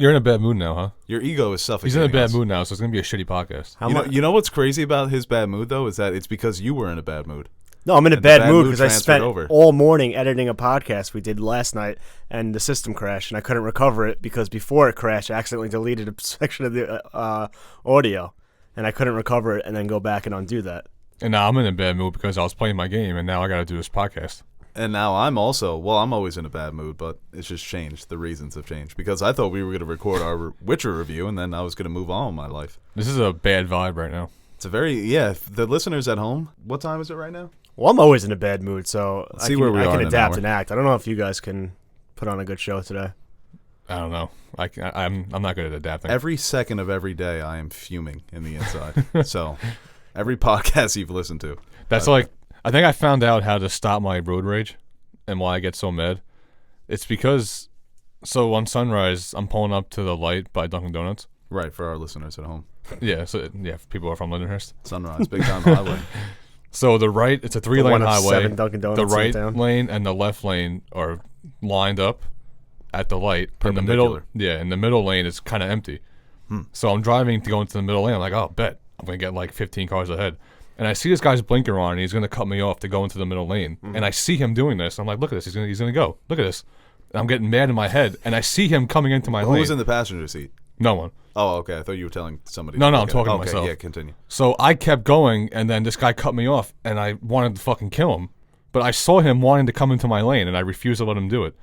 You're in a bad mood now, huh? Your ego is suffocating. He's in a bad us. mood now, so it's going to be a shitty podcast. You know what's crazy about his bad mood, though, is that it's because you were in a bad mood. No, I'm in a bad mood because I spent over. all morning editing a podcast we did last night, and the system crashed, and I couldn't recover it because before it crashed, I accidentally deleted a section of the audio, and I couldn't recover it and then go back and undo that. And now I'm in a bad mood because I was playing my game, and now I got to do this podcast. And now I'm always in a bad mood, but it's just changed. The reasons have changed because I thought we were going to record our Witcher review, and then I was going to move on with my life. This is a bad vibe right now. It's a very, the listeners at home, what time is it right now? Well, I'm always in a bad mood, so I can adapt and act. I don't know if you guys can put on a good show today. I don't know. I'm not good at adapting. Every second of every day, I am fuming in the inside. So, every podcast you've listened to. That's I think I found out how to stop my road rage and why I get so mad. It's because, so on Sunrise, I'm pulling up to the light by Dunkin' Donuts. Right, for our listeners at home. Yeah, for people who are from Lindenhurst. Sunrise, big time highway. So it's a 3-lane highway. The right lane and the left lane are lined up at the light. In the middle, in the middle lane is kind of empty. So I'm driving to go into the middle lane. I'm like, oh, bet I'm gonna get like 15 cars ahead. And I see this guy's blinker on, and he's gonna cut me off to go into the middle lane. And I see him doing this. I'm like, look at this. He's gonna go. Look at this. And I'm getting mad in my head, and I see him coming into my lane. Who was in the passenger seat? No one. Oh, okay. I thought you were telling somebody. No, I'm talking to myself. Yeah, continue. So I kept going, and then this guy cut me off, and I wanted to fucking kill him. But I saw him wanting to come into my lane, and I refused to let him do it.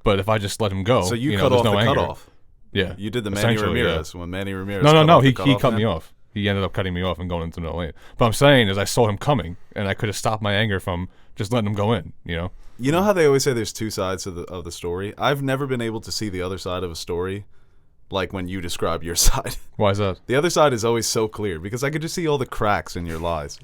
But if I just let him go, so you cut off the cutoff. Yeah, you did the Manny Ramirez when Manny Ramirez. No. He cut me off. He ended up cutting me off and going into the middle lane. But I'm saying is I saw him coming, and I could have stopped my anger from just letting him go in. You know how they always say there's two sides of the story. I've never been able to see the other side of a story. Like when you describe your side. Why is that? The other side is always so clear because I could just see all the cracks in your lies.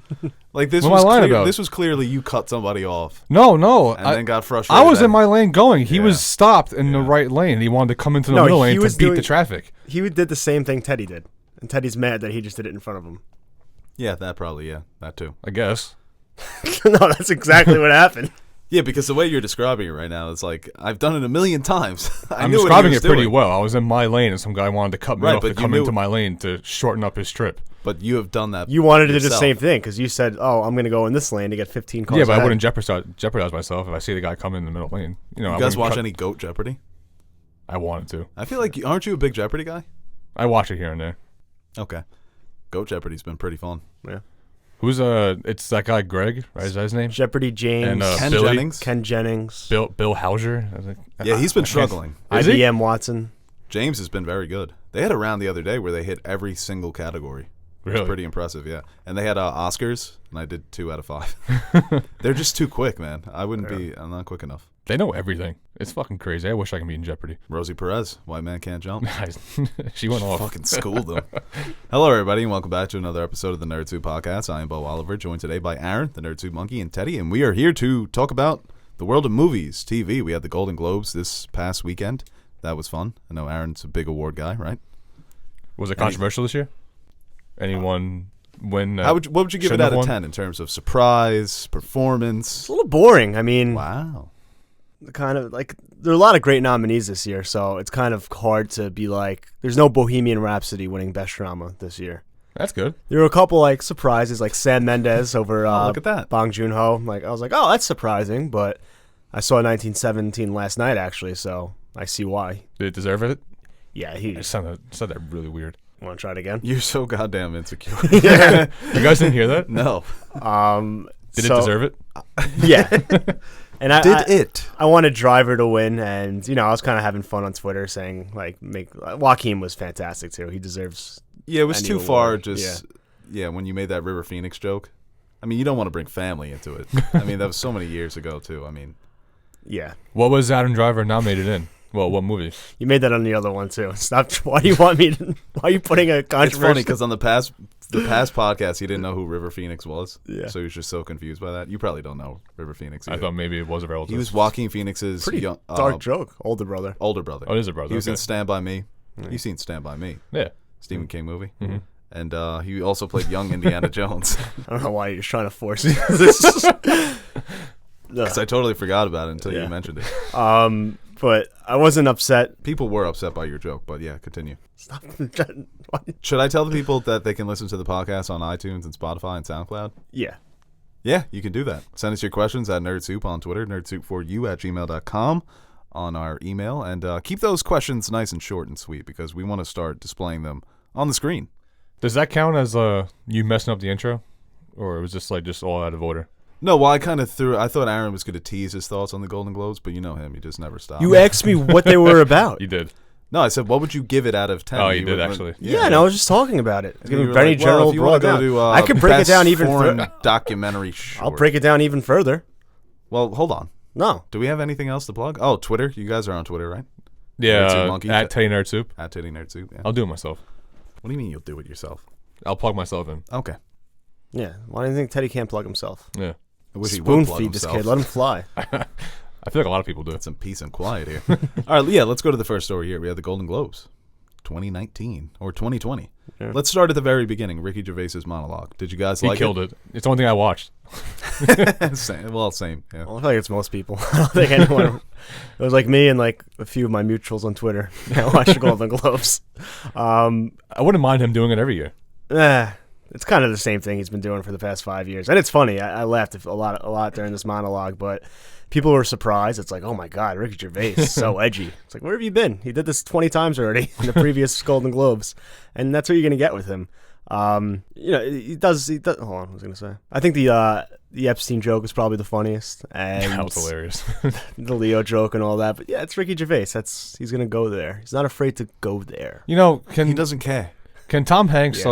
Like this this was clearly you cut somebody off. No. And then got frustrated. I was in my lane going. He was stopped in the right lane. He wanted to come into the middle lane to beat the traffic. He did the same thing Teddy did. And Teddy's mad that he just did it in front of him. Yeah, that too. I guess. No, that's exactly what happened. Yeah, because the way you're describing it right now, it's like, I've done it a million times. I'm describing it pretty well. I was in my lane, and some guy wanted to cut me off to come into my lane to shorten up his trip. But you have done that. You wanted to do the same thing, because you said, oh, I'm going to go in this lane to get 15 cars Yeah, but ahead. I wouldn't jeopardize myself if I see the guy come in the middle lane. You guys watch any GOAT Jeopardy? I wanted to. I feel like, aren't you a big Jeopardy guy? I watch it here and there. Okay. GOAT Jeopardy's been pretty fun. Yeah. Who's it's that guy Greg, right? Is that his name? Jeopardy James. And Ken Jennings. Bill Hauser. Yeah, he's been struggling. IBM Watson. James has been very good. They had a round the other day where they hit every single category. Really? It's pretty impressive, yeah. And they had Oscars, and I did 2 out of 5. They're just too quick, man. I'm not quick enough. They know everything. It's fucking crazy. I wish I could be in Jeopardy. Rosie Perez, White Man Can't Jump. She went off. Fucking schooled them. Hello, everybody, and welcome back to another episode of the Nerd Soup Podcast. I am Bo Oliver, joined today by Aaron, the Nerd Soup Monkey, and Teddy, and we are here to talk about the world of movies, TV. We had the Golden Globes this past weekend. That was fun. I know Aaron's a big award guy, right? Was it controversial this year? Anyone win? What would you give it out of 10 in terms of surprise, performance? It's a little boring. I mean, wow. Kind of like there are a lot of great nominees this year, so it's kind of hard to be like, there's no Bohemian Rhapsody winning Best Drama this year. That's good. There were a couple like surprises, like Sam Mendes over look at that. Bong Joon-ho. I was like, oh, that's surprising, but I saw 1917 last night actually, so I see why. Did it deserve it? Yeah, he said that really weird. Want to try it again? You're so goddamn insecure. Yeah. You guys didn't hear that? No. Did it deserve it? Yeah. And I wanted Driver to win, and I was kind of having fun on Twitter saying Joaquin was fantastic too. He deserves. Yeah, it was too far. When you made that River Phoenix joke, I mean, you don't want to bring family into it. I mean, that was so many years ago too. I mean, yeah. What was Adam Driver nominated in? Well, what movie? You made that on the other one too. Stop. Why do you want me to? Why are you putting a controversy? It's funny because on the past podcast, he didn't know who River Phoenix was. Yeah. So he was just so confused by that. You probably don't know River Phoenix either. I thought maybe it was a relative. He was Joaquin Phoenix's pretty dark joke. Older brother. Older brother. Oh, it is a brother. He was in Stand By Me. Yeah. You've seen Stand By Me. Yeah. Stephen King movie. Mm-hmm. And he also played young Indiana Jones. I don't know why you're just trying to force this. Because I totally forgot about it until you mentioned it. But I wasn't upset. People were upset by your joke, but yeah, continue. Stop. Should I tell the people that they can listen to the podcast on iTunes and Spotify and SoundCloud? Yeah. Yeah, you can do that. Send us your questions at NerdSoup on Twitter, nerdsoupforyou@gmail.com on our email. And keep those questions nice and short and sweet because we want to start displaying them on the screen. Does that count as you messing up the intro? Or was this like just all out of order? No, well, I thought Aaron was going to tease his thoughts on the Golden Globes, but you know him. He just never stops. You asked me what they were about. You did. No, I said, what would you give it out of 10? Oh, you did, actually. Yeah, no, I was just talking about it. I was giving very like, general if you want broad to go down. to I could break it down even further. Documentary short. I'll break it down even further. Well, hold on. No. Do we have anything else to plug? Oh, Twitter. You guys are on Twitter, right? Yeah, Monkey. at Teddy Nerd Soup. At Teddy Nerd Soup, yeah. I'll do it myself. What do you mean you'll do it yourself? I'll plug myself in. Okay. Yeah. Why do you think Teddy can't plug himself? Yeah. I wish he would Spoon plug feed this himself. kid. Let him fly. I feel like a lot of people do. Some peace and quiet here. All right, yeah, let's go to the first story here. We have the Golden Globes, 2019 or 2020. Yeah. Let's start at the very beginning. Ricky Gervais's monologue. Did you guys like it? He killed it. It's the only thing I watched. Same. Well, same. Yeah. Well, I feel like it's most people. I don't think anyone. It was like me and like a few of my mutuals on Twitter. I watched the Golden Globes. I wouldn't mind him doing it every year. It's kind of the same thing he's been doing for the past 5 years, and it's funny. I laughed a lot during this monologue, but people were surprised. It's like, oh my God, Ricky Gervais is so edgy. It's like, where have you been? He did this 20 times already in the previous Golden Globes, and that's what you're gonna get with him. He does. Hold on, what was I gonna say? I think the Epstein joke is probably the funniest, and That was hilarious. the Leo joke and all that. But yeah, it's Ricky Gervais. He's gonna go there. He's not afraid to go there. You know, he doesn't care. Can Tom Hanks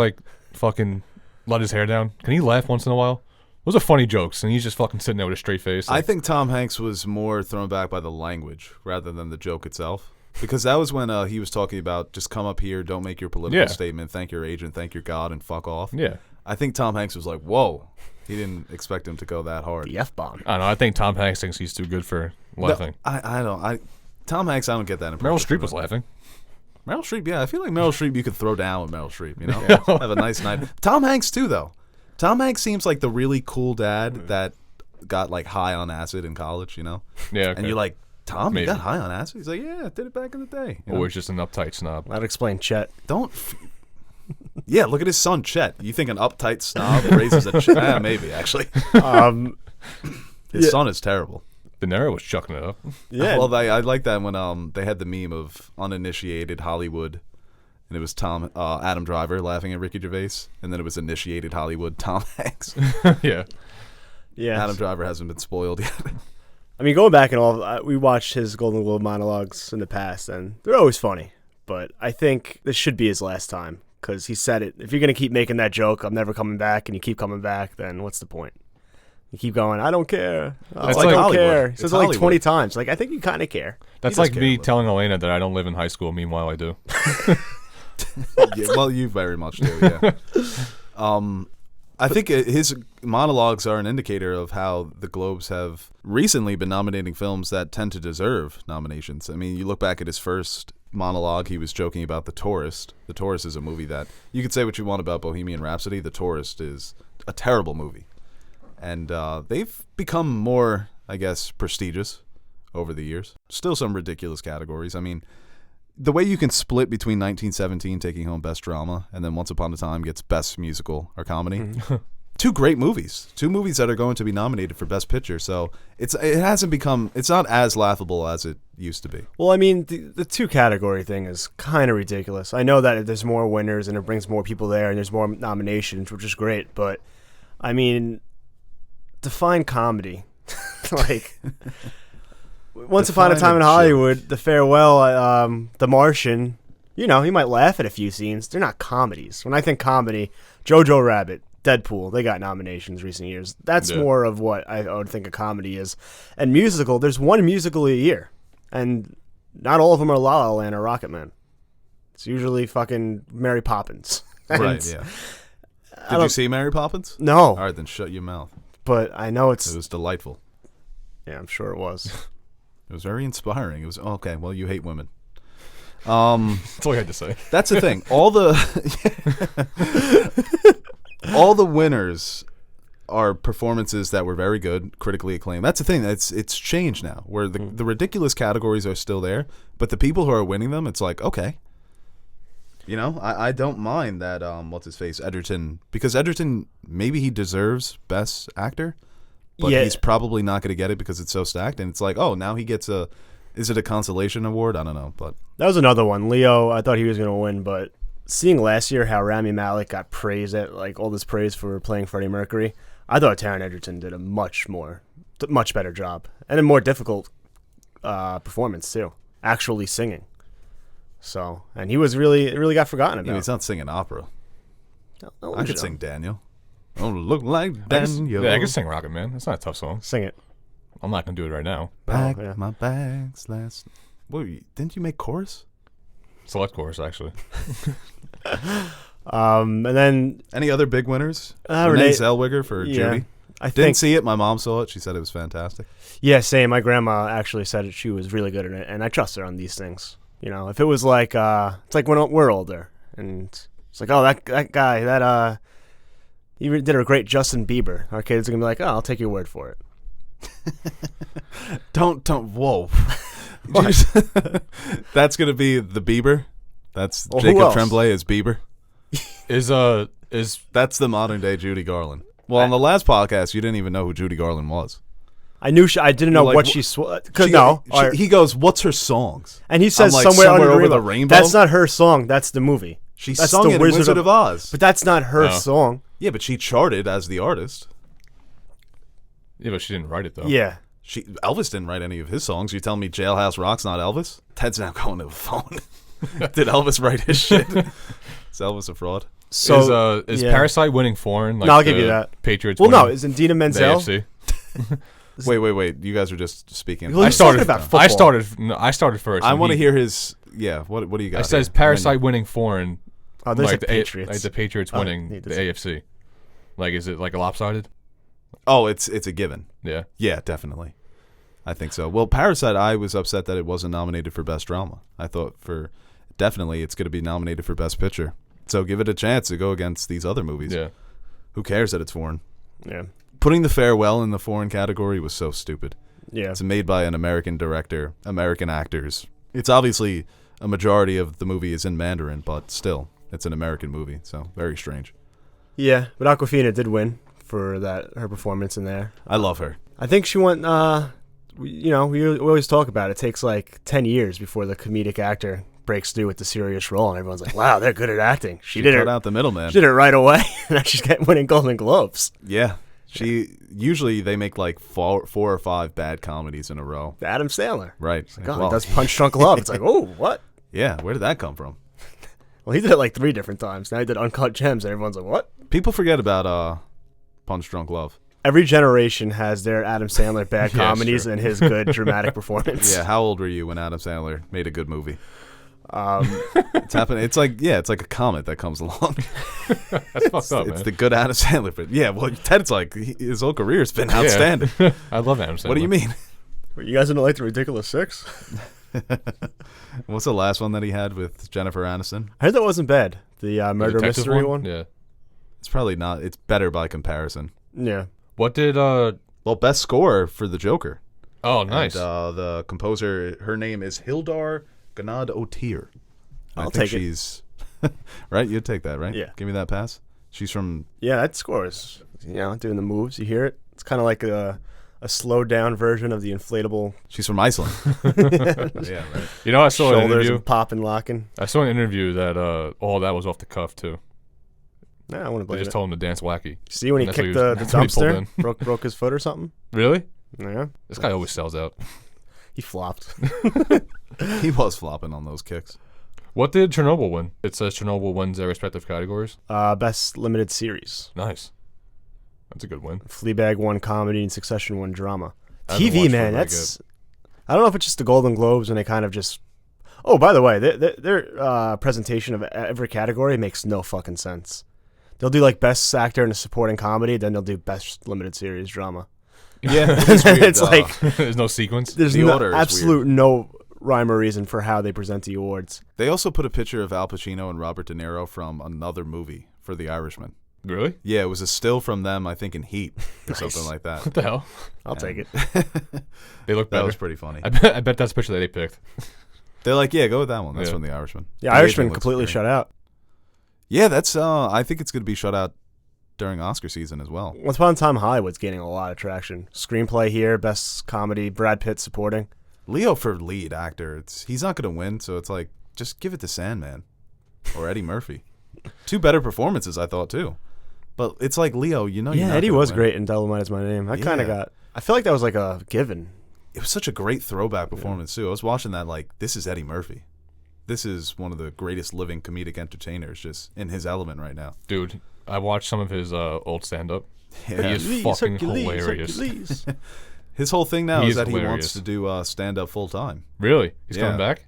fucking let his hair down? Can he laugh once in a while? Those are funny jokes, and he's just fucking sitting there with a straight face. I think Tom Hanks was more thrown back by the language rather than the joke itself. Because that was when he was talking about just come up here, don't make your political statement, thank your agent, thank your God, and fuck off. Yeah. I think Tom Hanks was like, whoa. He didn't expect him to go that hard. The F-bomb. I don't know. I think Tom Hanks thinks he's too good for laughing. No, Tom Hanks, I don't get that impression. Meryl Streep was laughing. Meryl Streep, yeah. I feel like Meryl Streep, you could throw down with Meryl Streep, you know? Have a nice night. Tom Hanks, too, though. Tom Hanks seems like the really cool dad that got, like, high on acid in college, you know? Yeah, okay. And you're like, Tom, Maybe. you got high on acid? He's like, yeah, I did it back in the day. You Or know? he's just an uptight snob. That'd explain Chet. Yeah, look at his son, Chet. You think an uptight snob raises a Chet? Maybe, actually. His son is terrible. De Niro was chucking it up. Yeah. Well, I like that when they had the meme of uninitiated Hollywood, and it was Adam Driver laughing at Ricky Gervais, and then it was initiated Hollywood Tom Hanks. Yeah. Yeah. Adam Driver hasn't been spoiled yet. I mean, going back and all, we watched his Golden Globe monologues in the past, and they're always funny. But I think this should be his last time, because he said it. If you're going to keep making that joke, I'm never coming back, and you keep coming back, then what's the point? You keep going, I don't care. I don't Hollywood. care. He says it like Hollywood. 20 times. Like, I think you kind of care. That's like me telling Elena that I don't live in high school. Meanwhile, I do. Yeah, well, you very much do, yeah. I think his monologues are an indicator of how the Globes have recently been nominating films that tend to deserve nominations. I mean, you look back at his first monologue, he was joking about The Tourist. The Tourist is a movie that, you could say what you want about Bohemian Rhapsody, The Tourist is a terrible movie. And they've become more, I guess, prestigious over the years. Still some ridiculous categories. I mean, the way you can split between 1917 taking home Best Drama and then Once Upon a Time gets Best Musical or Comedy. Mm-hmm. Two great movies. Two movies that are going to be nominated for Best Picture. So it's not as laughable as it used to be. Well, I mean, the two category thing is kind of ridiculous. I know that there's more winners and it brings more people there and there's more nominations, which is great. But, I mean, define comedy. Like... Once Upon a Time in Hollywood, The Farewell, The Martian, you know, you might laugh at a few scenes. They're not comedies. When I think comedy, Jojo Rabbit, Deadpool, they got nominations recent years. That's more of what I would think a comedy is. And musical, there's one musical a year. And not all of them are La La Land or Rocket Man. It's usually fucking Mary Poppins. Right, yeah. Did you see Mary Poppins? No. All right, then shut your mouth. But I know it was delightful. Yeah, I'm sure it was. It was very inspiring. It was okay. Well, you hate women. That's all I had to say. That's the thing. All the winners are performances that were very good, critically acclaimed. That's the thing. It's changed now, where the ridiculous categories are still there, but the people who are winning them, it's like, okay. You know, I don't mind that, what's his face, Edgerton, because Edgerton, maybe he deserves Best Actor, but he's probably not going to get it because it's so stacked, and it's like, oh, now he gets is it a consolation award? I don't know, but. That was another one. Leo, I thought he was going to win, but seeing last year how Rami Malek got praised all this praise for playing Freddie Mercury, I thought Taron Egerton did a much better job and a more difficult performance too, actually singing. So, and he was really got forgotten about. Yeah, he's not singing opera. No, I could sing Daniel. Oh, look like Daniel. I can sing Rocket Man. That's not a tough song. Sing it. I'm not gonna do it right now. Pack my bags last. Wait, didn't you make chorus? Select chorus, actually. And then any other big winners? Renee Zellweger for Judy. I didn't see it. My mom saw it. She said it was fantastic. Yeah, same. My grandma actually said she was really good at it, and I trust her on these things. You know, if it was like, it's like when we're older, and it's like, oh, that guy, he did a great Justin Bieber. Our kids are gonna be like, oh, I'll take your word for it. Don't. Whoa. That's gonna be the Bieber. That's Jacob Tremblay as Bieber. That's the modern day Judy Garland. Well, on the last podcast, you didn't even know who Judy Garland was. I knew I didn't know what she he goes, "What's her songs?" And he says like, somewhere over the rainbow. That's not her song. That's the movie. She sung it in Wizard of Oz. But that's not her song. Yeah, but she charted as the artist. Yeah, but she didn't write it though. Yeah. Elvis didn't write any of his songs. You telling me Jailhouse Rock's not Elvis? Ted's now going to the phone. Did Elvis write his shit? Is Elvis a fraud? So is Parasite winning foreign? Like, no, I'll give you that. Patriots. Well, no, is Indina Menzel? The AFC. Wait. You guys are just speaking. I started first. I want to hear his. Yeah. What do you got? It says Parasite winning foreign. Oh, there's like the Patriots. Like the Patriots winning the AFC. Like, is it like a lopsided? Oh, it's a given. Yeah. Yeah, definitely. I think so. Well, Parasite, I was upset that it wasn't nominated for Best Drama. I thought definitely it's going to be nominated for Best Picture. So give it a chance to go against these other movies. Yeah. Who cares that it's foreign? Yeah. Putting The Farewell in the foreign category was so stupid. Yeah. It's made by an American director, American actors. It's obviously a majority of the movie is in Mandarin, but still, it's an American movie, so very strange. Yeah, but Awkwafina did win for her performance in there. I love her. I think she went, we always talk about it. It takes like 10 years before the comedic actor breaks through with the serious role, and everyone's like, wow, they're good at acting. She did cut out the middleman. She did it right away. Now she's winning Golden Globes. Yeah. Usually they make like four or five bad comedies in a row. Adam Sandler. Right. Like, oh, he does Punch Drunk Love. It's like, oh, what? Yeah, where did that come from? Well, he did it like 3 different times. Now he did Uncut Gems, and everyone's like, what? People forget about Punch Drunk Love. Every generation has their Adam Sandler bad comedies and his good dramatic performance. Yeah, how old were you when Adam Sandler made a good movie? It's happening. It's like a comet that comes along. That's fucked up, man. It's the good Adam Sandler, but yeah, well, Ted's like his whole career's been outstanding. I love Adam Sandler. What do you mean? You guys didn't like The Ridiculous Six? What's the last one that he had with Jennifer Aniston? I heard that wasn't bad. The murder mystery one. Yeah, it's probably not. It's better by comparison. Yeah. What did best score for the Joker? Oh, nice. And, the composer, her name is Hildar Gnad Otir. I'll take she's right. You'd take that, right? Yeah. Give me that pass. She's from. Yeah, that score is doing the moves. You hear it. It's kind of like a slowed down version of the inflatable. She's from Iceland. Yeah, right. You know, I saw an interview. Popping, locking. I saw an interview that all that was off the cuff too. Nah, I want to believe They just told him to dance wacky. See when he kicked the dumpster, broke his foot or something. Really? Yeah. This guy always sells out. He flopped. He was flopping on those kicks. What did Chernobyl win? It says Chernobyl wins their respective categories. Best limited series. Nice. That's a good win. Fleabag won comedy and Succession won drama. I haven't TV, watched man, it, that's. I don't know if it's just the Golden Globes and they kind of just. Oh, by the way, their presentation of every category makes no fucking sense. They'll do like best actor in a supporting comedy, then they'll do best limited series drama. Yeah, it's like there's no sequence. There's absolute no rhyme or reason for how they present the awards. They also put a picture of Al Pacino and Robert De Niro from another movie for The Irishman. Really? Yeah, it was a still from them, I think, in Heat or something like that. What the hell? I'll take it. They look better. That was pretty funny. I bet that's the picture that they picked. They're like, yeah, go with that one. That's Yeah. from The Irishman. Yeah, The Irishman agent looks completely great. shut out. Yeah, that's. I think it's going to be shut out during Oscar season as well. Once Upon a Time Hollywood's gaining a lot of traction. Screenplay here, best comedy, Brad Pitt supporting. Leo for lead actor. He's not going to win, so it's like, just give it to Sandman or Eddie Murphy. Two better performances, I thought, too. But it's like Leo, you're not Eddie gonna was win. great in Dolomite Is My Name. I kind of got. I feel like that was like a given. It was such a great throwback performance, too. I was watching that like, this is Eddie Murphy. This is one of the greatest living comedic entertainers just in his element right now. Dude, I watched some of his old stand-up. Yeah. He is fucking hilarious. His whole thing now He is is that he wants hilarious. to do stand-up full-time, Really? He's Yeah. coming back?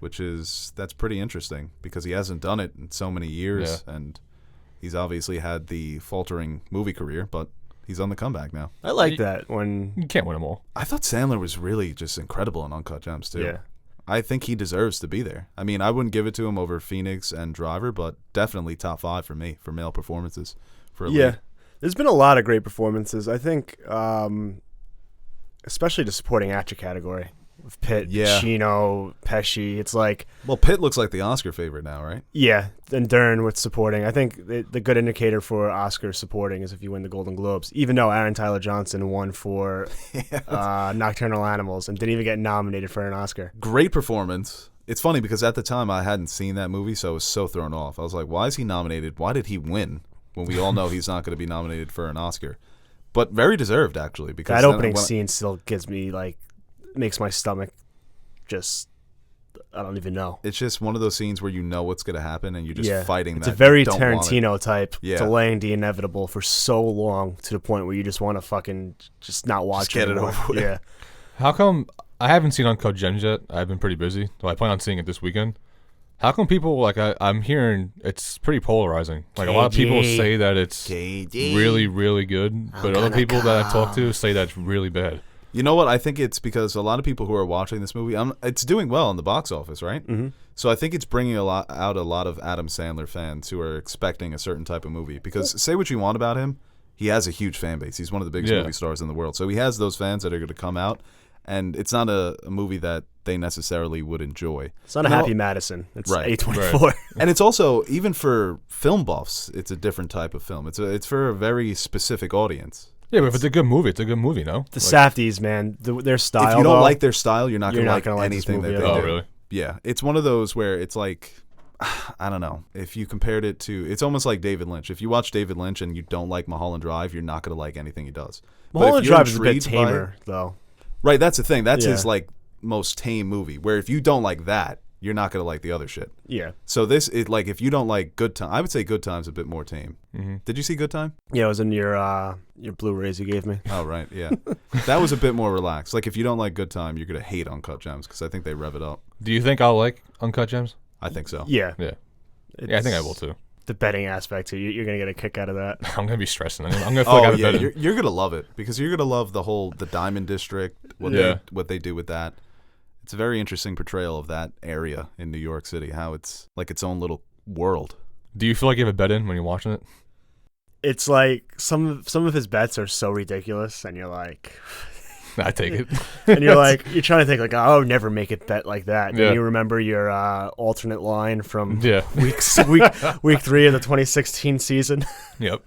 that's pretty interesting because he hasn't done it in so many years, and he's obviously had the faltering movie career, but he's on the comeback now. I like that when. You can't win them all. I thought Sandler was really just incredible in Uncut Gems, too. Yeah. I think he deserves to be there. I mean, I wouldn't give it to him over Phoenix and Driver, but definitely top 5 for me for male performances. For a Yeah. lead. There's been a lot of great performances. I think, especially the supporting actor category. With Pitt, Yeah. Pacino, Pesci. It's like, Well, Pitt looks like the Oscar favorite now, right? yeah, and Dern with supporting. I think the good indicator for Oscar supporting is if you win the Golden Globes, even though Aaron Tyler Johnson won for Nocturnal Animals and didn't even get nominated for an Oscar. Great performance. It's funny because at the time I hadn't seen that movie, so I was so thrown off. I was like, why is he nominated? Why did he win when we all know he's not going to be nominated for an Oscar? But very deserved, actually. Because That then opening when- scene still gives me, like, makes my stomach just, I don't even know. It's just one of those scenes where you know what's going to happen and you're just fighting It's that. a very you don't want it. Tarantino type, Yeah. delaying the inevitable for so long to the point where you just want to fucking just not watch Just get it anymore. over with. Yeah. How come I haven't seen Uncut Gems yet? I've been pretty busy, so I plan on seeing it this weekend. How come people, like, I'm hearing it's pretty polarizing. Like, a lot of people KG. say that it's really, really good, but other people that I talk to say that it's really bad. You know what? I think it's because a lot of people who are watching this movie, it's doing well in the box office, right? Mm-hmm. So I think it's bringing out a lot of Adam Sandler fans who are expecting a certain type of movie. Because say what you want about him, he has a huge fan base. He's one of the biggest movie stars in the world. So he has those fans that are going to come out, and it's not a movie that they necessarily would enjoy. It's not a Happy Madison. It's Right. A24. Right. And it's also, even for film buffs, it's a different type of film. It's for a very specific audience. Yeah, but if it's a good movie, it's a good movie, no? The Safdies, man, their style. If you don't though, like their style, you're not You're going to not like gonna like this anything that movie they at all. do. Oh, really? Yeah, it's one of those where it's like, I don't know. If you compared it to, it's almost like David Lynch. If you watch David Lynch and you don't like Mulholland Drive, you're not going to like anything he does. But if Mulholland you're Drive is a bit intrigued by tamer, though. right, that's the thing. That's Yeah. his like most tame movie. Where if you don't like that, you're not going to like the other shit. Yeah. So this is like, if you don't like Good Time, I would say Good Time's a bit more tame. Mm-hmm. Did you see Good Time? Yeah, it was in your Blu-rays you gave me. Oh, right, yeah. That was a bit more relaxed. Like, if you don't like Good Time, you're going to hate Uncut Gems because I think they rev it up. Do you think I'll like Uncut Gems? I think so. Yeah. Yeah. Yeah, I think I will too. The betting aspect, too. You're going to get a kick out of that. I'm going to be stressing. I'm going to flick out Oh, of yeah, bed. you're going to love it because you're going to love the Diamond District, what they do with that. It's a very interesting portrayal of that area in New York City, how it's like its own little world. Do you feel like you have a bet in when you're watching it? It's like some of his bets are so ridiculous, and you're like... I take it. And you're like, you're trying to think like, oh, I would never make a bet like that. Yeah. And you remember your alternate line from Yeah. week 3 of the 2016 season. Yep.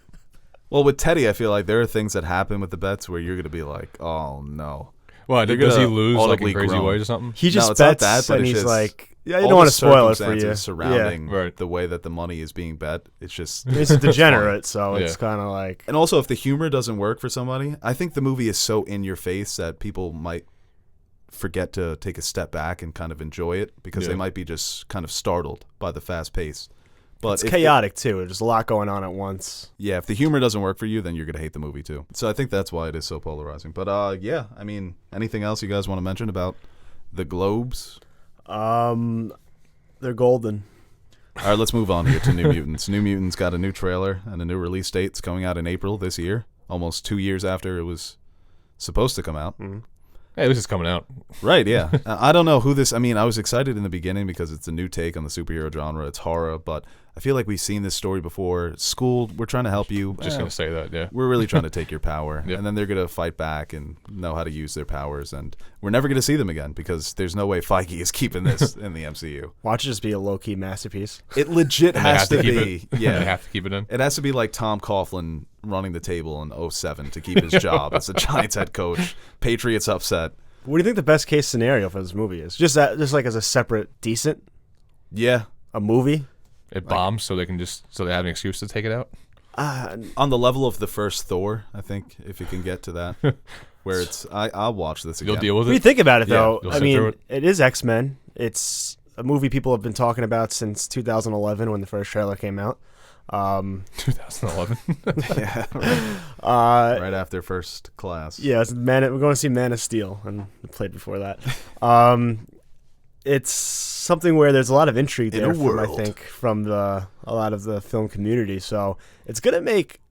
Well, with Teddy, I feel like there are things that happen with the bets where you're going to be like, oh, no. Well, You're does he gonna lose like audibly in crazy groan. ways or something? He just it's not bets, that, but and it's he's just like, yeah, you all don't want the to spoil it for you. circumstances surrounding Right. the way that the money is being bet. It's just... He's a degenerate, so Yeah. it's kind of like... And also, if the humor doesn't work for somebody, I think the movie is so in your face that people might forget to take a step back and kind of enjoy it because they might be just kind of startled by the fast pace. But It's chaotic, too. There's a lot going on at once. Yeah, if the humor doesn't work for you, then you're going to hate the movie, too. So I think that's why it is so polarizing. But, yeah, I mean, anything else you guys want to mention about the Globes? They're golden. All right, let's move on here to New Mutants. New Mutants got a new trailer and a new release date. It's coming out in April this year, almost 2 years after it was supposed to come out. Mm-hmm. Hey, this is coming out. Right, yeah. I don't know who this... I mean, I was excited in the beginning because it's a new take on the superhero genre. It's horror, but I feel like we've seen this story before. School, we're trying to help you. Just going to say that, yeah. We're really trying to take your power. Yep. And then they're going to fight back and know how to use their powers. And we're never going to see them again because there's no way Feige is keeping this in the MCU. Watch it just be a low-key masterpiece. It legit has to be. Yeah. They have to keep it in. It has to be like Tom Coughlin running the table in 2007 to keep his job as a Giants head coach. Patriots upset. What do you think the best case scenario for this movie is? Just like as a separate decent? Yeah. A movie? It bombs so they have an excuse to take it out. On the level of the first Thor, I think, if you can get to that, where it's I'll watch this again. You'll deal with it. When you think about it, though, You'll I sit through mean, it is X-Men. It's a movie people have been talking about since 2011 when the first trailer came out. 2011. Yeah, right after First Class. Yeah, we're going to see Man of Steel, and it played before that. It's something where there's a lot of intrigue there, I think, from a lot of the film community. So it's going to make,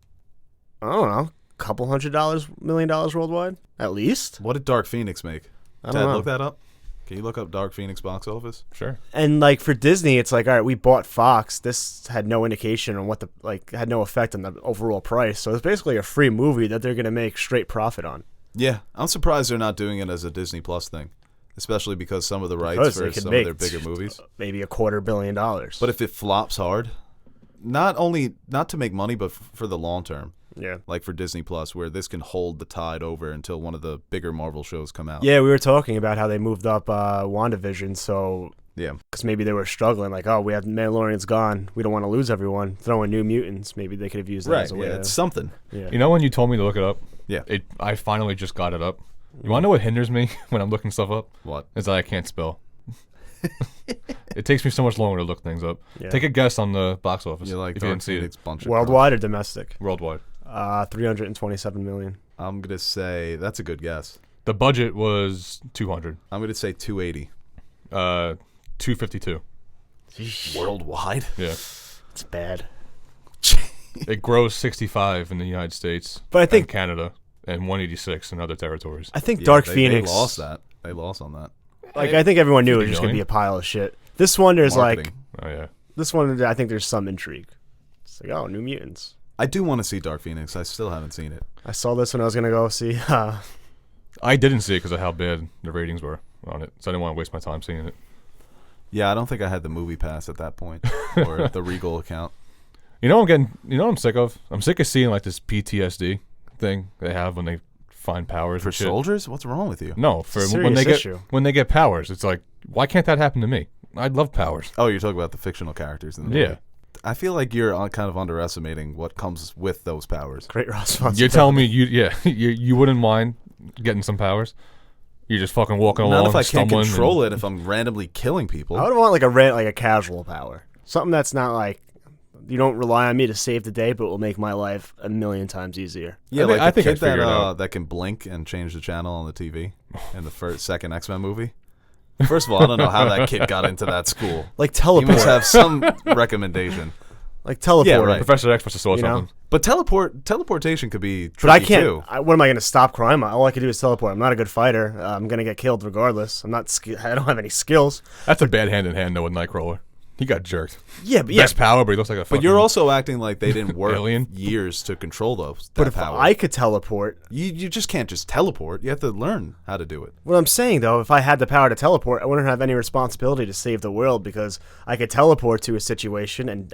I don't know, a couple $100 million worldwide, at least. What did Dark Phoenix make? I don't know. Look that up. Can you look up Dark Phoenix box office? Sure. And like for Disney, it's like, all right, we bought Fox. This had no indication on had no effect on the overall price. So it's basically a free movie that they're going to make straight profit on. Yeah, I'm surprised they're not doing it as a Disney Plus thing, especially because some of the rights for some of their bigger movies, maybe $250 million. But if it flops hard, not to make money, but for the long term. Yeah, like for Disney Plus, where this can hold the tide over until one of the bigger Marvel shows come out. Yeah, we were talking about how they moved up WandaVision, so yeah, because maybe they were struggling, like, oh, we have Mandalorian's gone, we don't want to lose everyone, throw in New Mutants, maybe they could have used that as a way. Yeah, it's something. Yeah. You know when you told me to look it up? Yeah, I finally just got it up. You want to know what hinders me when I'm looking stuff up? What? Is that I can't spell. It takes me so much longer to look things up. Yeah. Take a guess on the box office. You like if you didn't see it. Worldwide or domestic? Worldwide. 327 million. I'm gonna say that's a good guess. The budget was 200. I'm gonna say 280. 252. Worldwide? Yeah. It's bad. It grows 65 in the United States, but I think and Canada, and 186 in other territories. I think Dark Phoenix. They lost that. They lost on that. Like I think everyone knew it was just gonna be a pile of shit. This one, there's Marketing. Oh yeah. This one, I think there's some intrigue. It's like, oh, New Mutants. I do want to see Dark Phoenix. I still haven't seen it. I saw this when I was gonna go see. I didn't see it because of how bad the ratings were on it, so I didn't want to waste my time seeing it. Yeah, I don't think I had the movie pass at that point or the Regal account. You know what I'm sick of? I'm sick of seeing like this PTSD thing they have when they find powers for and shit. soldiers. What's wrong with you? No, for when they get powers. It's like, why can't that happen to me? I'd love powers. Oh, you're talking about the fictional characters in the movie. I feel like you're kind of underestimating what comes with those powers. Great responsibility. You're telling me you wouldn't mind getting some powers? You're just fucking walking along, Not if I can't stumbling control it. If I'm randomly killing people, I would want like a casual power, something that's not like you don't rely on me to save the day, but will make my life a million times easier. Yeah, I think I'd figure it out. That can blink and change the channel on the TV in the second X-Men movie. First of all, I don't know how that kid got into that school. Like teleport. He must have some recommendation. Like teleport. Yeah, right. Professor X must have saw something. But teleportation could be tricky but I can't. too. What am I going to stop crime? All I can do is teleport. I'm not a good fighter. I'm going to get killed regardless. I don't have any skills. That's a bad hand in hand though with Nightcrawler. He got jerked. Yeah, but best power, but he looks like a fucking But you're also acting like they didn't work alien years to control those. But if I could teleport, you just can't just teleport. You have to learn how to do it. What I'm saying though, if I had the power to teleport, I wouldn't have any responsibility to save the world because I could teleport to a situation and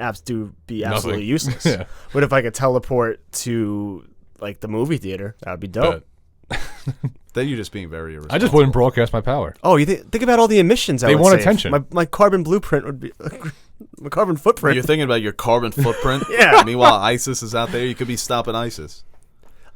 be absolutely useless. Yeah. But if I could teleport to like the movie theater, that would be dope. Then you're just being very irresponsible. I just wouldn't broadcast my power. Oh, you think about all the emissions. They want attention. My carbon blueprint would be my carbon footprint. You're thinking about your carbon footprint. Yeah. Meanwhile, ISIS is out there. You could be stopping ISIS.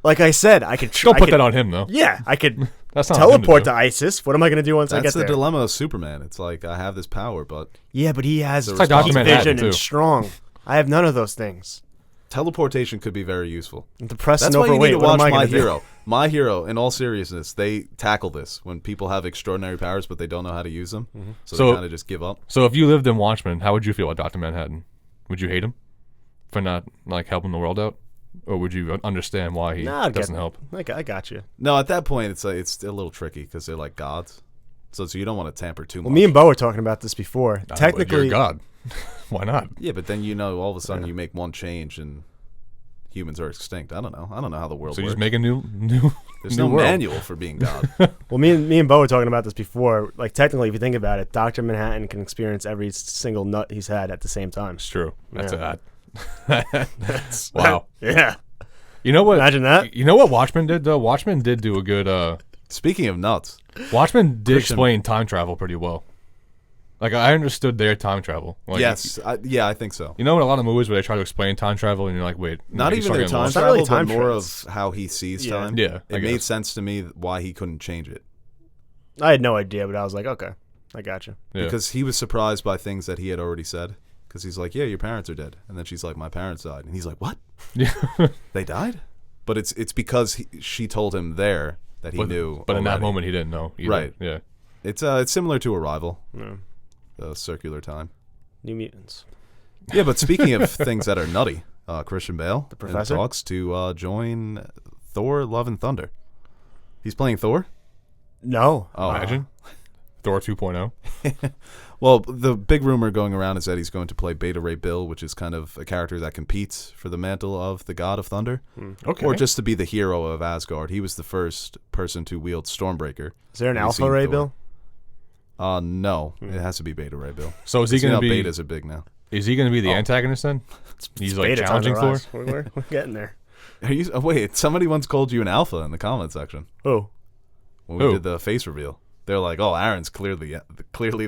Like I said, I could. Don't put that on him though. Yeah, I could. That's not teleport to ISIS. What am I going to do once I get there? That's the dilemma of Superman. It's like I have this power, but yeah, but he has like Dr. Manhattan, vision and strong. I have none of those things. Teleportation could be very useful. I'm depressed and That's why you overweight. need to watch My do? Hero. My Hero, in all seriousness, they tackle this when people have extraordinary powers but they don't know how to use them. Mm-hmm. So they kind of just give up. So if you lived in Watchmen, how would you feel about Dr. Manhattan? Would you hate him for not like helping the world out? Or would you understand why he doesn't help? I got you. No, at that point, it's a little tricky because they're like gods. So you don't want to tamper too much. Well, me and Bo were talking about this before. Technically, you're God. Why not? Yeah, but then all of a sudden you make one change and humans are extinct. I don't know how the world works. So you just make a new There's new no world. manual for being God. Well, me and Bo were talking about this before. Like, technically, if you think about it, Dr. Manhattan can experience every single nut he's had at the same time. It's true. That's Yeah. That's wow. Yeah. You know what? Imagine that. You know what Watchmen did though? Watchmen did do a good. Speaking of nuts, Watchmen did Christian- explain time travel pretty well. Like I understood their time travel. Like, yes, I think so. You know, in a lot of movies where they try to explain time travel, and you're like, wait, Not you even start their getting time lost. It's not travel, really time but more traits. of how he sees Yeah. time. Yeah, I It made guess. sense to me why he couldn't change it. I had no idea, but I was like, okay, I got you. Yeah. Because he was surprised by things that he had already said. Because he's like, yeah, your parents are dead. And then she's like, my parents died. And he's like, what? Yeah. They died? But it's because she told him there that he knew. But in that already. moment, he didn't know. Either. Right. Yeah. It's similar to Arrival, Yeah. the circular time. New Mutants. Yeah, but speaking of things that are nutty, Christian Bale The Professor? talks to join Thor: Love and Thunder. He's playing Thor? No. Oh, Imagine Thor 2.0. Well, the big rumor going around is that he's going to play Beta Ray Bill, which is kind of a character that competes for the mantle of the God of Thunder. Okay. Or just to be the hero of Asgard. He was the first person to wield Stormbreaker. Is there an Have you Alpha seen Ray Thor? Bill? No, it has to be Beta Ray Bill. So is he You know going to how be? betas are big now. Is he going to be the antagonist then? He's like Beta challenging time to Thor. rise. We're getting there. Are you? Oh, wait, somebody once called you an alpha in the comment section Oh. when we Who? did the face reveal. They're like, "Oh, Aaron's clearly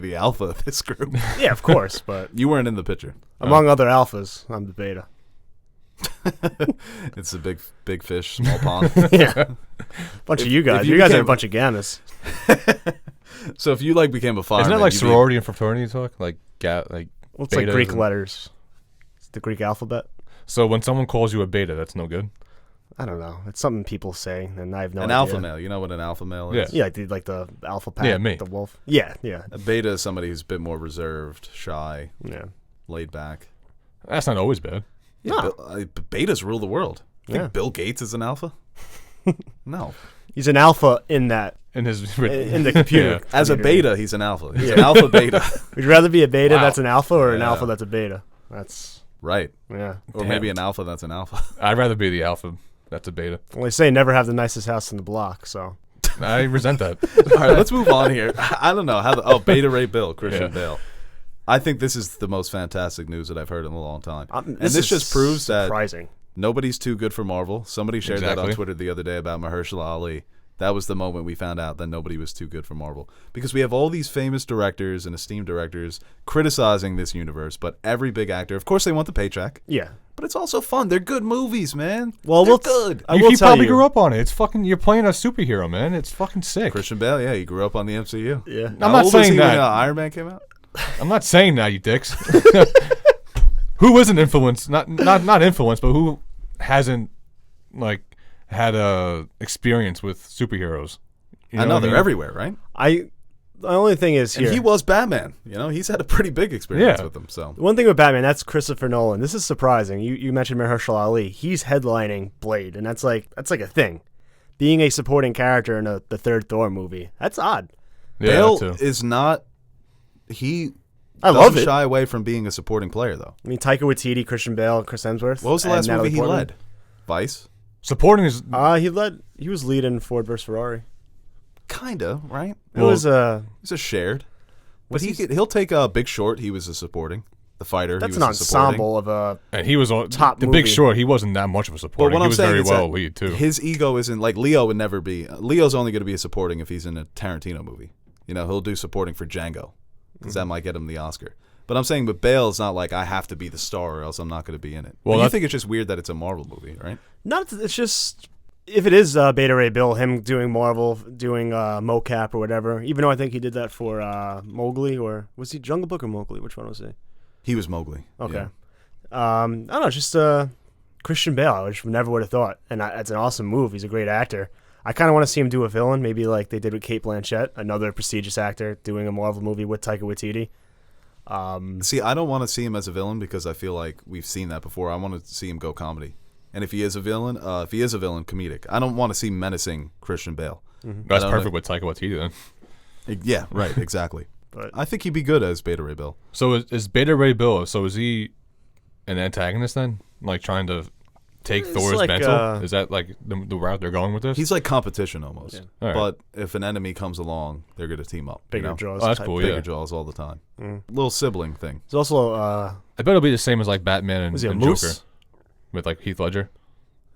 the alpha of this group." Yeah, of course, but You weren't in the picture. among other alphas, I'm the beta. It's a big fish, small pond. Yeah. Bunch of you guys. if you You guys are a became- bunch of gammas. So if you became a fireman, Isn't that like you'd be- sorority and fraternity talk? Like Well, it's like betas Greek and- letters. It's the Greek alphabet. So when someone calls you a beta, that's no good. I don't know. It's something people say, and I have no an idea. alpha male. You know what an alpha male is? Yeah. Yeah, like the alpha pack. Yeah, me. The wolf. Yeah, yeah, A beta is somebody who's a bit more reserved, shy, yeah. laid back. That's not always bad. No. Betas rule the world. You Yeah. think Bill Gates is an alpha? No. He's an alpha in that In his in the computer. Yeah. As a computer. beta, he's an alpha. He's an alpha beta. Would you rather be a beta Wow. that's an alpha or an Yeah. alpha that's a beta? That's Right. yeah. Or Damn. maybe an alpha that's an alpha. I'd rather be the alpha. That's a beta. Well, they say never have the nicest house in the block. So I resent that. All right, let's move on here. I don't know how. Beta Ray Bill, Christian Yeah. Bale. I think this is the most fantastic news that I've heard in a long time. And this is just proves that surprising. nobody's too good for Marvel. Somebody shared that on Exactly. Twitter the other day about Mahershala Ali. That was the moment we found out that nobody was too good for Marvel. Because we have all these famous directors and esteemed directors criticizing this universe, but every big actor, of course, they want the paycheck. Yeah. But it's also fun. They're good movies, man. Well, They're good. I will He tell probably you. grew up on it. It's fucking. You're playing a superhero, man. It's fucking sick. Christian Bale, yeah, he grew up on the MCU. Yeah. I'm How not old was saying he that. when Iron Man came out? I'm not saying that, you dicks. Who isn't influenced? Not influenced, but who hasn't like had a experience with superheroes? You I know what they're mean? everywhere, right? The only thing is here. And he was Batman. You know, he's had a pretty big experience Yeah. with them. So One thing with Batman, that's Christopher Nolan. This is surprising. You mentioned Mahershala Ali. He's headlining Blade, and that's like a thing. Being a supporting character in the third Thor movie, that's odd. Yeah, Bale that too. is not. He I doesn't love it. shy away from being a supporting player, though. I mean, Taika Waititi, Christian Bale, Chris Hemsworth. What was the and last Natalie movie he Portman. led? Vice. Supporting is He was leading Ford versus Ferrari. Kinda, right? It was It's a shared. But Was he'll take a Big Short. He was a supporting. The Fighter. that's he an was a supporting. ensemble of a and he was on Top the movie. Big Short. He wasn't that much of a But supporting. what He I'm was saying very is well that lead too. his ego isn't like Leo would never be. Leo's only going to be a supporting if he's in a Tarantino movie. You know, he'll do supporting for Django because that might get him the Oscar. But I'm saying, but Bale's not like I have to be the star or else I'm not going to be in it. Well, Well, you that's- think it's just weird that it's a Marvel movie, right? It's just if it is Beta Ray Bill, him doing Marvel, doing mocap or whatever. Even though I think he did that for Mowgli, or was he Jungle Book or Mowgli? Which one was he? He was Mowgli. Okay. Yeah. I don't know, just Christian Bale. I just never would have thought, and it's an awesome move. He's a great actor. I kind of want to see him do a villain, maybe like they did with Cate Blanchett, another prestigious actor doing a Marvel movie with Taika Waititi. See, I don't want to see him as a villain because I feel like we've seen that before. I want to see him go comedy. And if he is a villain, comedic. I don't want to see menacing Christian Bale. That's I don't perfect know. with Taika Waititi then. Yeah, right, exactly. But I think he'd be good as Beta Ray Bill. So is Beta Ray Bill? So is he an antagonist then? Like trying to take It's Thor's like, mantle? Is that like the route they're going with this? He's like competition almost. Yeah. All right. But if an enemy comes along, they're going to team up. bigger you know? draws. Oh, that's type cool, thing. Bigger yeah. jaws all the time. Mm. Little sibling thing. There's also I bet it'll be the same as like Batman and, was he a and moose? Joker with like Heath Ledger.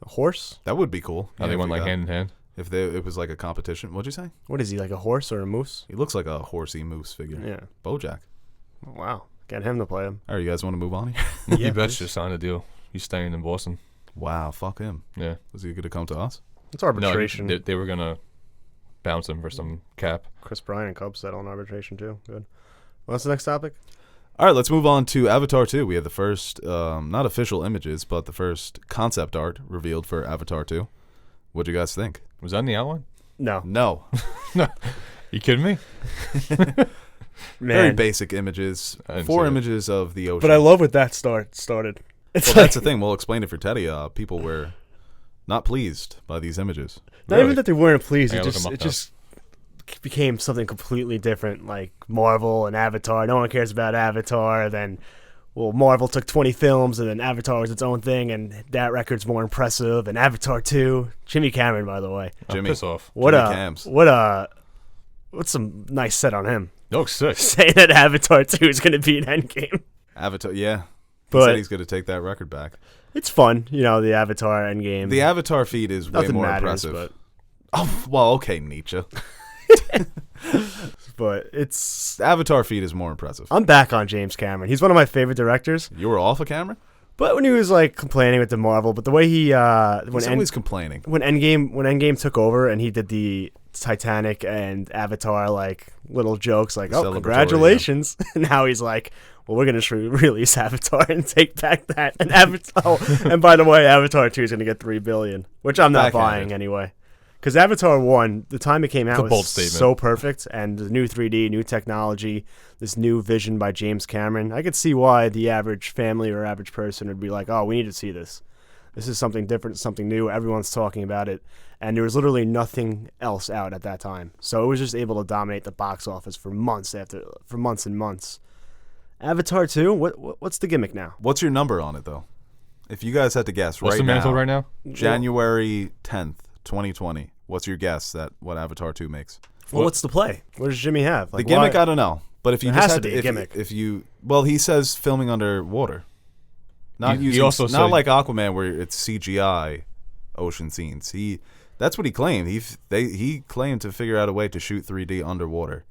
A horse? That would be cool. How they if went we like got- hand in hand. If it was like a competition. What'd you say? What is he, like a horse or a moose? He looks like a horsey moose figure. Yeah. Bojack. Wow. Get him to play him. All right, you guys want to move on here? Mookie Betts just signed a deal. He's staying in Boston. Wow, fuck him. Yeah. Was he going to come to us? It's arbitration. No, they were gonna bounce him for some cap. Chris Bryant and Cubs settle on arbitration too. Good. What's the next topic? All right, let's move on to Avatar 2. We have the first, not official images, but the first concept art revealed for Avatar 2. What'd you guys think? Was that in the outline? No. No. You kidding me? Very Man. basic images. I didn't 4 see it. images of the ocean. But I love what that started. It's Well, like, that's the thing. We'll explain it for Teddy. People were not pleased by these images. not Really? even that they weren't pleased. I It gotta look just him up it now. just became something completely different, like Marvel and Avatar. No one cares about Avatar. Then, well, Marvel took 20 films, and then Avatar was its own thing, and that record's more impressive. And Avatar 2, Jimmy Cameron, by the way. Oh, Jimmy. piss off. What's some nice set on him? You look sick. Say that Avatar 2 is going to be an Endgame. Avatar, yeah. He But- said he's going to take that record back. It's fun, the Avatar Endgame. The Avatar feed is way Nothing more matters, impressive. Oh, well, okay, Nietzsche. but it's. The Avatar feed is more impressive. I'm back on James Cameron. He's one of my favorite directors. You were off a camera? But when he was like complaining with the Marvel, but the way he He's when always complaining. Endgame took over and he did the Titanic and Avatar like little jokes like, The oh, celebratory, congratulations. And now he's like, well, we're gonna release Avatar and take back that and Avatar. Oh, and by the way, Avatar 2 is gonna get $3 billion, which I'm not Backhanded. buying anyway. Because Avatar 1, the time it came out a was bold statement. so perfect, and the new 3D, new technology, this new vision by James Cameron. I could see why the average family or average person would be like, oh, we need to see this. This is something different, something new. Everyone's talking about it. And there was literally nothing else out at that time. So it was just able to dominate the box office for months and months. Avatar 2, what's the gimmick now? What's your number on it, though? If you guys had to guess What's right the mantle now, right now? January 10th, 2020, what's your guess that what Avatar 2 makes? Well, what's the play? What does Jimmy have? The gimmick, why? I don't know. But if you There just has had to be a if, gimmick. if you, well, he says filming underwater. Not He using, also not said- like Aquaman where it's CGI ocean scenes. That's what he claimed. He claimed to figure out a way to shoot 3D underwater.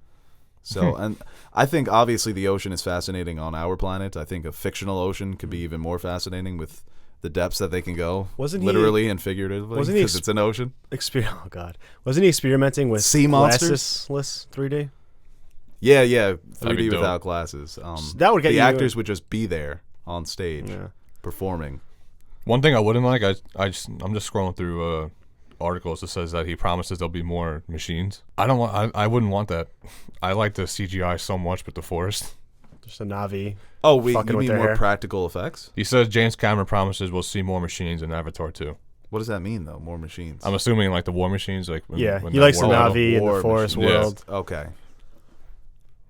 So, and I think obviously the ocean is fascinating on our planet. I think a fictional ocean could be even more fascinating with the depths that they can go, Wasn't he- literally and figuratively, wasn't he because it's an ocean. Oh, God. Wasn't he experimenting with Sea monsters? glassesless 3D? Yeah, be 3D dope. without glasses. That would get the you- actors would just be there on stage Yeah. performing. One thing I wouldn't like, I'm just scrolling through articles that says that he promises there'll be more machines. I wouldn't want that. I like the CGI so much with the forest. Just a Navi. Oh, Fucking you with mean their more hair. practical effects? He says James Cameron promises we'll see more machines in Avatar 2. What does that mean, though? More machines? I'm assuming like the war machines, like when, Yeah, when he that likes the war battle- Navi and the war forest machines. Yeah. world. Okay.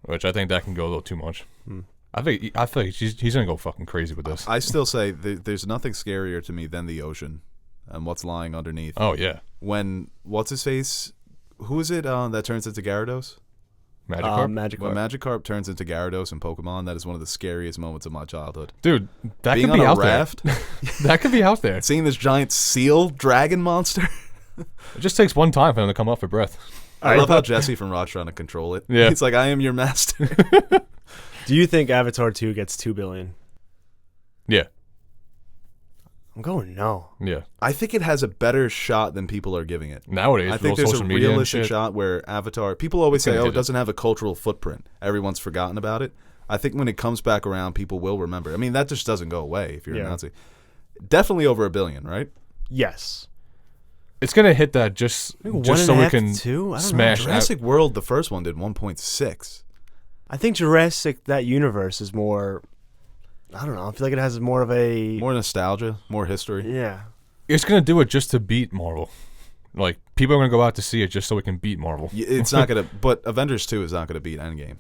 which I think that can go a little too much. Hmm. I feel like he's gonna go fucking crazy with this. I still say there's nothing scarier to me than the ocean and what's lying underneath. Oh yeah, When, what's his face? Who is it that turns into Gyarados? Magikarp. Magic When Carp. Magikarp turns into Gyarados in Pokemon, that is one of the scariest moments of my childhood. Dude, that Being could be on a out raft, there. That could be out there. seeing this giant seal dragon monster. It just takes one time for him to come up for breath. I love how Jesse from Rod's trying to control it. Yeah. He's like, I am your master. Do you think Avatar 2 gets $2 billion? Yeah, I'm going no. yeah. I think it has a better shot than people are giving it. Nowadays, I think with all there's a social media and realistic shit, shot where Avatar, people always say, gonna oh, hit it it. doesn't have a cultural footprint. Everyone's forgotten about it. I think when it comes back around, people will remember. I mean, that just doesn't go away if you're Yeah. announcing. Definitely over $1 billion, right? Yes. it's gonna hit that just so we can 2? I don't smash. know. Jurassic World, the first one, did 1.6. I think Jurassic, that universe, is more. I don't know. I feel like it has more of a. More nostalgia, more history. Yeah. It's gonna do it just to beat Marvel. Like people are going to go out to see it just so we can beat Marvel. It's not going to, but Avengers 2 is not going to beat Endgame.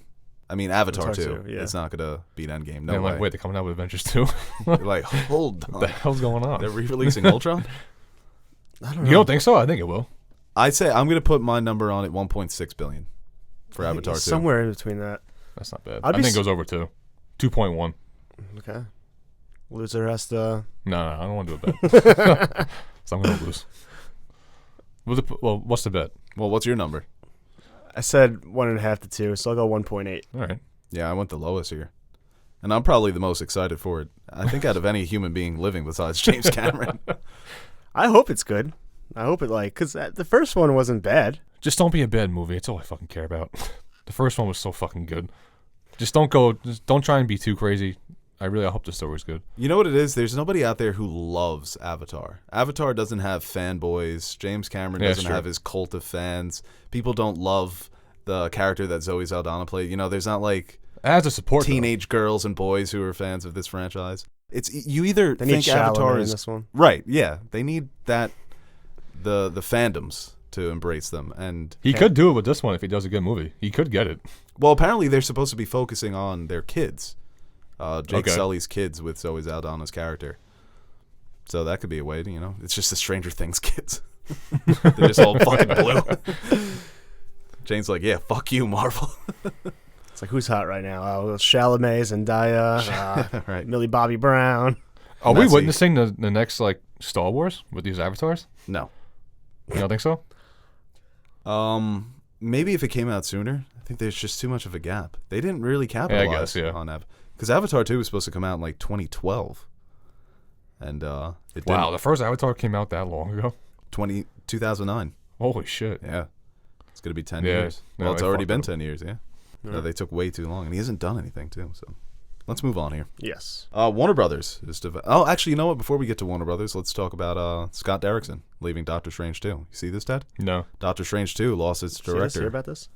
I mean, Avatar 2. Yeah. It's not going to beat Endgame. No and way. like, wait, they're coming out with Avengers 2? You're like, hold on. What the hell's going on? They're re-releasing Ultron? I don't know. You don't think so? I think it will. I'd say I'm going to put my number on it, $1.6 billion for Avatar 2. Somewhere in between that. That's not bad. I'd I be think it goes over 2. 2.1. Okay. Loser has to. No, I don't want to do a bet. So I'm going to lose. What's the bet? Well, what's your number? I said 1.5 to 2, so I'll go 1.8. All right. Yeah, I went the lowest here. And I'm probably the most excited for it. I think out of any human being living besides James Cameron. I hope it's good. I hope it because the first one wasn't bad. Just don't be a bad movie. It's all I fucking care about. The first one was so fucking good. Just don't try and be too crazy. I hope the story's good. You know what it is? There's nobody out there who loves Avatar. Avatar doesn't have fanboys. James Cameron doesn't have his cult of fans. People don't love the character that Zoe Saldana played. You know, there's not like It has a support teenage girls and boys who are fans of this franchise. It's you either They think need Avatar Chalamet is in this one. right. Yeah, they need that the fandoms to embrace them. And He could do it with this one if he does a good movie. He could get it. well, apparently they're supposed to be focusing on their kids. Jake Sully's kids with Zoe Saldana's character. So that could be a way to, it's just the Stranger Things kids. They're just all fucking blue. Jane's like, yeah, fuck you, Marvel. It's like, who's hot right now? Chalamet, Zendaya, right. Millie Bobby Brown. Are we Messy. witnessing the next like Star Wars with these avatars? No. You don't think so? Maybe if it came out sooner. I think there's just too much of a gap. They didn't really capitalize on Avatar. Because Avatar 2 was supposed to come out in like 2012. And it didn't. Wow, the first Avatar came out that long ago? 2009. Holy shit. Yeah. It's going to be 10 Yeah. years. No, Well, it's they already fucked been up. 10 years, yeah. No, they took way too long. And he hasn't done anything, too. So let's move on here. Yes. Warner Brothers is actually, you know what? Before we get to Warner Brothers, let's talk about Scott Derrickson leaving Doctor Strange 2. You see this, Ted? No. Doctor Strange 2 lost its director. Hear about this?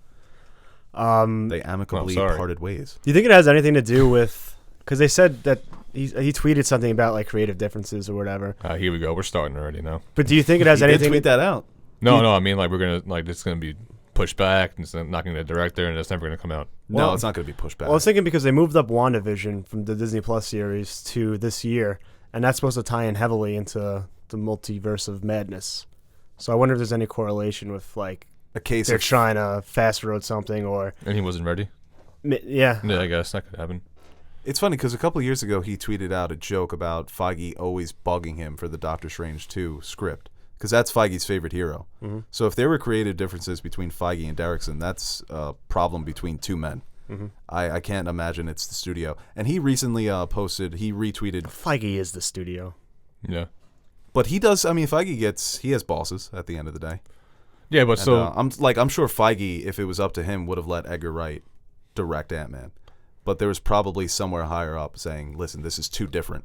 They amicably sorry. parted ways. Do you think it has anything to do with? Because they said that he tweeted something about like creative differences or whatever. Here we go. We're starting already now. But do you think it has He did anything? tweet that out. No, I mean like we're gonna like it's gonna be pushed back and it's not gonna be the director and it's never gonna come out. No, Well- it's not going to be pushed back. Well, I was thinking because they moved up WandaVision from the Disney Plus series to this year, and that's supposed to tie in heavily into the multiverse of madness. So I wonder if there's any correlation with like a case they're of trying to fast road something or And he wasn't ready. yeah. Yeah, I guess that could happen. It's funny because a couple of years ago he tweeted out a joke about Feige always bugging him for the Doctor Strange 2 script because that's Feige's favorite hero. Mm-hmm. So if there were creative differences between Feige and Derrickson, that's a problem between two men. Mm-hmm. I can't imagine it's the studio. And he recently he retweeted. Feige is the studio. Yeah. But he does. I mean, Feige he has bosses at the end of the day. Yeah, but And, I'm sure Feige, if it was up to him, would have let Edgar Wright direct Ant-Man. But there was probably somewhere higher up saying, "Listen, this is too different."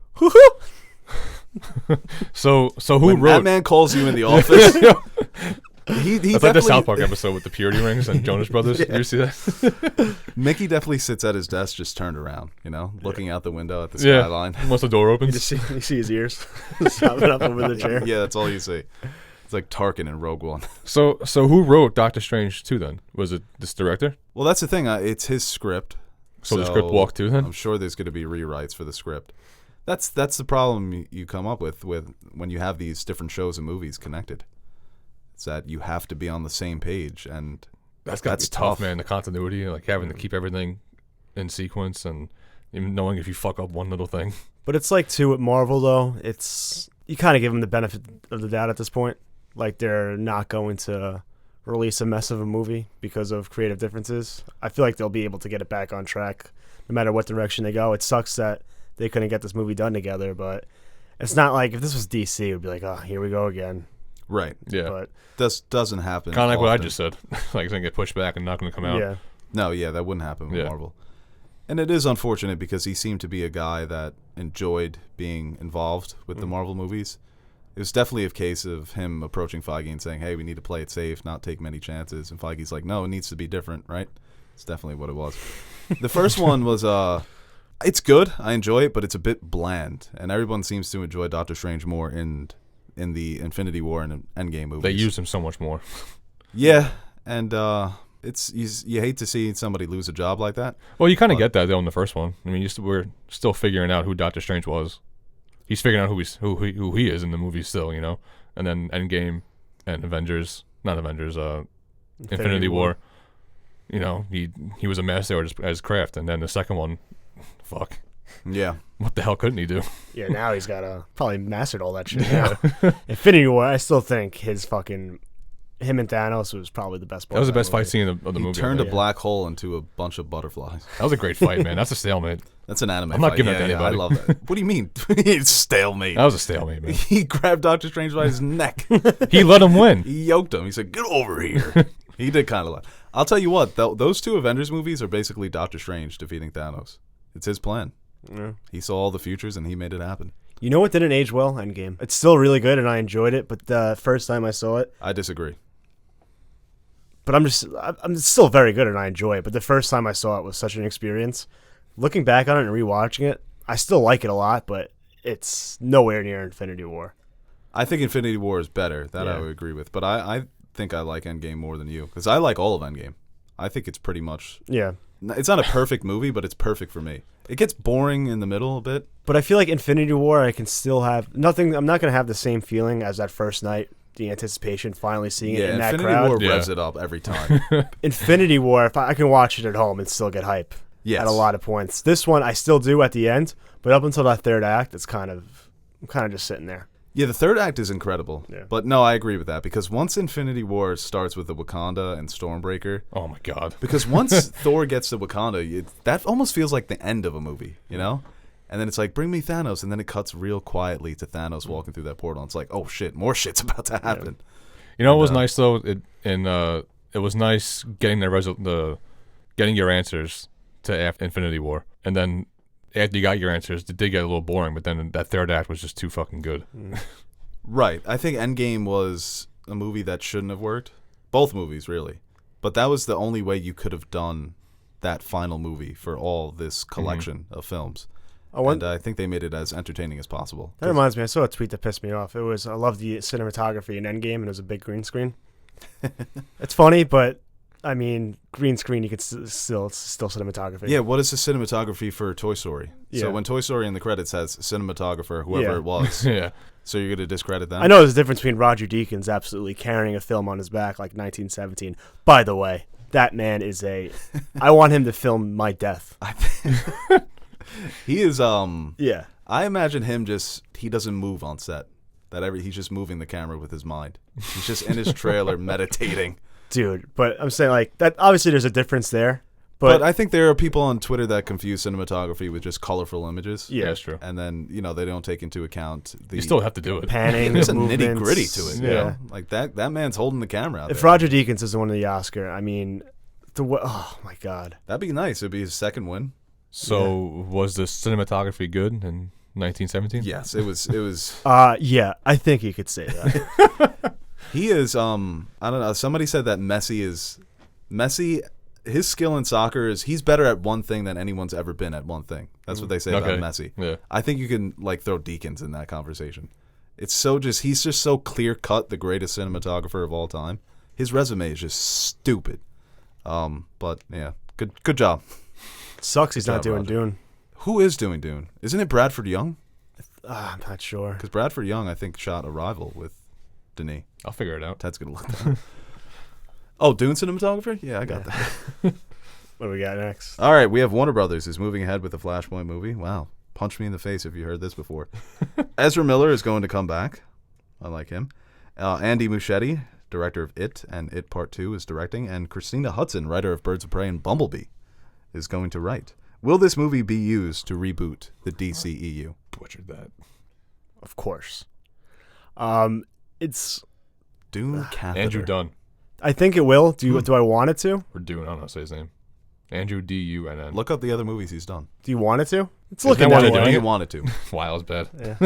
so who When wrote? Ant-Man calls you in the office, he It's like the South Park definitely. episode with the purity rings and Jonas Brothers. You see that? Mickey definitely sits at his desk, just turned around, looking out the window at the skyline. Once the door You opens. just you see his ears stopping up over the chair. Yeah, that's all you see. It's like Tarkin in Rogue One. So who wrote Doctor Strange 2 then? Was it this director? Well, that's the thing. It's his script. So the script walked too then? I'm sure there's going to be rewrites for the script. That's the problem you come up with when you have these different shows and movies connected. It's that you have to be on the same page, and That's tough, man. The continuity, like having to keep everything in sequence and even knowing if you fuck up one little thing. But it's like too with Marvel though. It's you kind of give them the benefit of the doubt at this point. Like they're not going to release a mess of a movie because of creative differences. I feel like they'll be able to get it back on track no matter what direction they go. It sucks that they couldn't get this movie done together, but it's not like if this was DC, it would be like, oh, here we go again. right. Yeah. But This doesn't happen. Kind of like what I often. just said. Like it's going to get pushed back and not going to come out. yeah, No, yeah, that wouldn't happen with Yeah. Marvel. And it is unfortunate because he seemed to be a guy that enjoyed being involved with the Marvel movies. It was definitely a case of him approaching Feige and saying, hey, we need to play it safe, not take many chances. And Feige's like, no, it needs to be different, right? It's definitely what it was. The first one was, it's good. I enjoy it, but it's a bit bland. And everyone seems to enjoy Doctor Strange more in in the Infinity War and Endgame movies. They used him so much more. Yeah, and it's you hate to see somebody lose a job like that. Well, you kind of get that though in the first one. I mean, we're still figuring out who Doctor Strange was. He's figuring out who he is in the movie still, you know. And then Endgame and Infinity War. You know, he was a master at his craft, and then the second one, fuck. Yeah. What the hell couldn't he do? Yeah, now he's got probably mastered all that shit. Yeah. Infinity War, I still think him and Thanos was probably the best part. That was the best fight scene of the movie. He turned a black hole into a bunch of butterflies. That was a great fight, man. That's a stalemate. That's an anime I'm not fight. giving it to anybody. I love that. What do you mean? It's stalemate. That was a stalemate, man. He grabbed Doctor Strange by his neck. He let him win. He yoked him. He said, "Get over here." He did kind of like. I'll tell you what. Those two Avengers movies are basically Doctor Strange defeating Thanos. It's his plan. Yeah. He saw all the futures and he made it happen. You know what didn't age well? Endgame. It's still really good and I enjoyed it, but the first time I saw it, I disagree. But I'm still very good and I enjoy it. But the first time I saw it was such an experience. Looking back on it and rewatching it, I still like it a lot, but it's nowhere near Infinity War. I think Infinity War is better. That I would agree with. But I think I like Endgame more than you because I like all of Endgame. I think it's pretty much. Yeah. It's not a perfect movie, but it's perfect for me. It gets boring in the middle a bit. But I feel like Infinity War, I can still have nothing. I'm not going to have the same feeling as that first night. The anticipation, finally seeing it in that Infinity crowd. War revs it up every time. Infinity War, if I can watch it at home and still get hype at a lot of points. This one, I still do at the end, but up until that third act, I'm kind of just sitting there. Yeah, the third act is incredible. Yeah. But no, I agree with that because once Infinity War starts with the Wakanda and Stormbreaker. Oh my god. Because once Thor gets to Wakanda, that almost feels like the end of a movie, you know? And then it's like, bring me Thanos. And then it cuts real quietly to Thanos walking through that portal. And it's like, oh, shit, more shit's about to happen. Yeah. You know what was nice, though? It was nice getting getting your answers to Infinity War. And then after you got your answers, it did get a little boring. But then that third act was just too fucking good. Right. I think Endgame was a movie that shouldn't have worked. Both movies, really. But that was the only way you could have done that final movie for all this collection of films. And I think they made it as entertaining as possible. That reminds me, I saw a tweet that pissed me off. I love the cinematography in Endgame, and it was a big green screen. It's funny, but I mean, green screen, you could it's still cinematography. Yeah, what is the cinematography for Toy Story? Yeah. So when Toy Story in the credits has cinematographer, whoever it was, yeah. So you're going to discredit them? I know there's a difference between Roger Deakins absolutely carrying a film on his back like 1917. By the way, that man is I want him to film my death. He is, yeah. I imagine him he doesn't move on set. He's just moving the camera with his mind. He's just in his trailer meditating. Dude, but I'm saying like that. Obviously, there's a difference there. But I think there are people on Twitter that confuse cinematography with just colorful images. Yeah, that's true. And then they don't take into account you still have to do it. Panning. There's a nitty gritty to it. Yeah, you know? Like that man's holding the camera out if there. Roger Deakins is the one of the Oscar, I mean, oh my god, that'd be nice. It'd be his second win. So was the cinematography good in 1917? Yes, it was. It was. Yeah, I think you could say that. He is. I don't know. Somebody said that Messi. His skill in soccer is he's better at one thing than anyone's ever been at one thing. That's what they say about Messi. Yeah. I think you can throw Deakins in that conversation. It's he's just so clear cut, the greatest cinematographer of all time. His resume is just stupid. But yeah, good job. Sucks he's not doing Dune. Who is doing Dune? Isn't it Bradford Young? I'm not sure. Because Bradford Young, I think, shot Arrival with Denis. I'll figure it out. Ted's gonna look that up. Oh, Dune cinematographer? Yeah, I got that. What do we got next? All right, we have Warner Brothers is moving ahead with the Flashpoint movie. Wow. Punch me in the face if you heard this before. Ezra Miller is going to come back. I like him. Andy Muschietti, director of It and It Part 2, is directing. And Christina Hudson, writer of Birds of Prey and Bumblebee, is going to write. Will this movie be used to reboot the DCEU? Butchered that. Of course. It's Dune Catheter. Andrew Dunn. I think it will. Do I want it to? Or Dune, I don't know how to say his name. Andrew Dunn. Look up the other movies he's done. Do you want it to? It's Isn't looking that why that they're way. doing You it? want it to. Wow, that was bad. Yeah.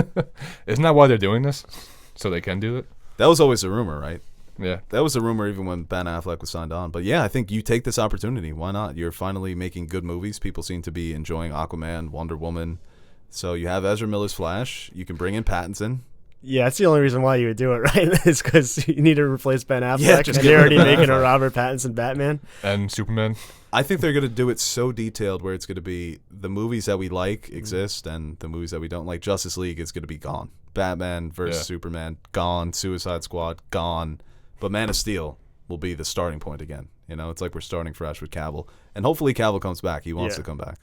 Isn't that why they're doing this? So they can do it? That was always a rumor, right? Yeah. That was a rumor even when Ben Affleck was signed on. But yeah, I think you take this opportunity. Why not? You're finally making good movies. People seem to be enjoying Aquaman, Wonder Woman. So you have Ezra Miller's Flash. You can bring in Pattinson. Yeah, that's the only reason why you would do it, right? Is because you need to replace Ben Affleck. Yeah, just and get they're rid already of Ben making a Affleck. Robert Pattinson Batman. And Superman. I think they're going to do it so detailed where it's going to be the movies that we like exist and the movies that we don't like. Justice League is going to be gone. Batman versus Superman, gone. Suicide Squad, gone. But Man of Steel will be the starting point again. You know, it's like we're starting fresh with Cavill. And hopefully Cavill comes back. He wants to come back.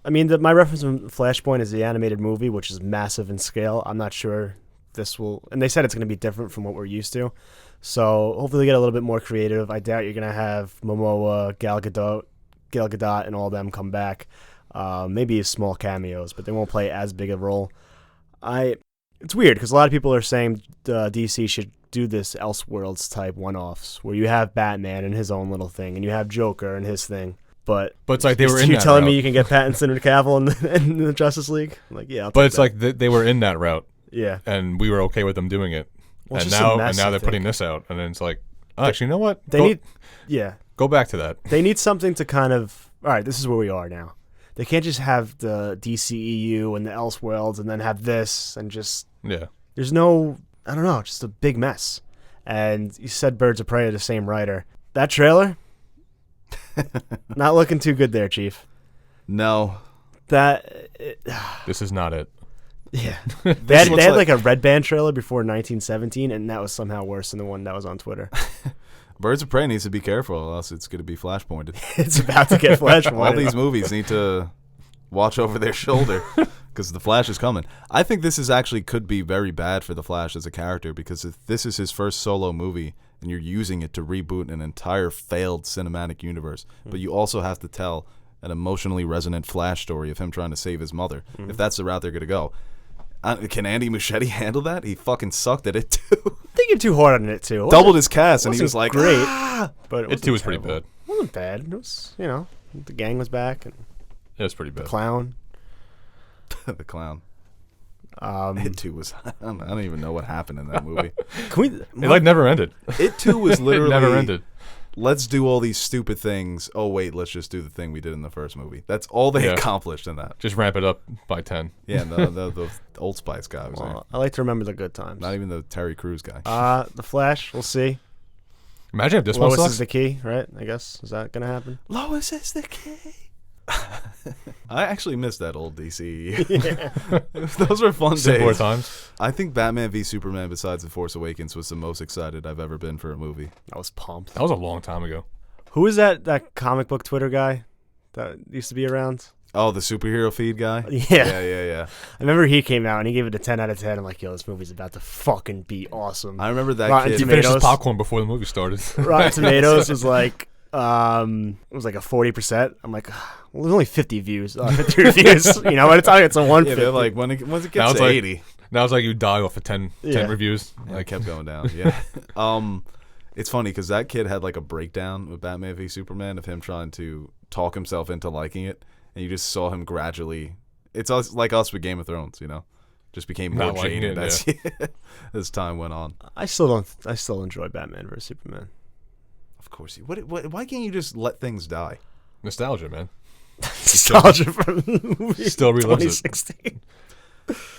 I mean, my reference from Flashpoint is the animated movie, which is massive in scale. I'm not sure this will... And they said it's going to be different from what we're used to. So hopefully get a little bit more creative. I doubt you're going to have Momoa, Gal Gadot, and all them come back. Maybe small cameos, but they won't play as big a role. It's weird because a lot of people are saying DC should do this Elseworlds type one-offs where you have Batman and his own little thing, and you have Joker and his thing. But it's like they were in you're that telling route. me you can get Pattinson and Cavill in the Justice League? Like, yeah, But it's like they were in that route. Yeah. And we were okay with them doing it. Well, it's and just a now mess, they're I think. putting this out. And then it's like, actually, you know what? Go back to that. They need something to kind of, all right, this is where we are now. They can't just have the DCEU and the Elseworlds and then have this and just... Yeah. There's no, I don't know, just a big mess. And you said Birds of Prey are the same writer. That trailer, not looking too good there, Chief. No. This is not it. Yeah. They had like a Red Band trailer before 1917, and that was somehow worse than the one that was on Twitter. Birds of Prey needs to be careful, or else it's going to be flashpointed. It's about to get Flashpointed. All these movies need to watch over their shoulder because the Flash is coming. I think this is actually could be very bad for the Flash as a character because if this is his first solo movie and you're using it to reboot an entire failed cinematic universe, but you also have to tell an emotionally resonant Flash story of him trying to save his mother, if that's the route they're going to go. Can Andy Muschietti handle that? He fucking sucked at it too. I think you're too hard on it too. Doubled his cast, and he was like, great. Ah! But It too was pretty bad. It wasn't bad. It was, the gang was back and It was pretty bad. the clown. The clown. It too was. I don't even know what happened in that movie. It never ended. It too was literally. It never ended. Let's do all these stupid things. Oh wait, let's just do the thing we did in the first movie. That's all they accomplished in that. Just ramp it up by 10. Yeah, and the Old Spice guy was there. I like to remember the good times. Not even the Terry Crews guy. The Flash, we'll see. Imagine if this Lois one sucks. is the key, right? I guess. Is that going to happen? Lois is the key. I actually missed that old DC. Those were fun Simpler days. times. I think Batman v Superman, besides The Force Awakens, was the most excited I've ever been for a movie. I was pumped. That was a long time ago. Who is that comic book Twitter guy that used to be around? Oh, the superhero feed guy? Yeah. Yeah. I remember he came out and he gave it a 10 out of 10. I'm like, yo, this movie's about to fucking be awesome. I remember that Rotten kid. He finished his Tomatoes. popcorn before the movie started. Rotten Tomatoes was like, it was like a 40%. I'm like, well, there's only 50 views, 50 reviews. By the time it's a 150. Yeah, they're like, once it Now gets it's to like- 80. Now it's like you die off of 10 reviews. Yeah, it kept going down. Yeah. It's funny because that kid had like a breakdown with Batman v Superman of him trying to talk himself into liking it, and you just saw him gradually. It's like us with Game of Thrones, just became more Not liking jaded it, as time went on. I still enjoy Batman vs Superman. Of course, why can't you just let things die? Nostalgia, man. Nostalgia from the movie. Still relives it. 2016.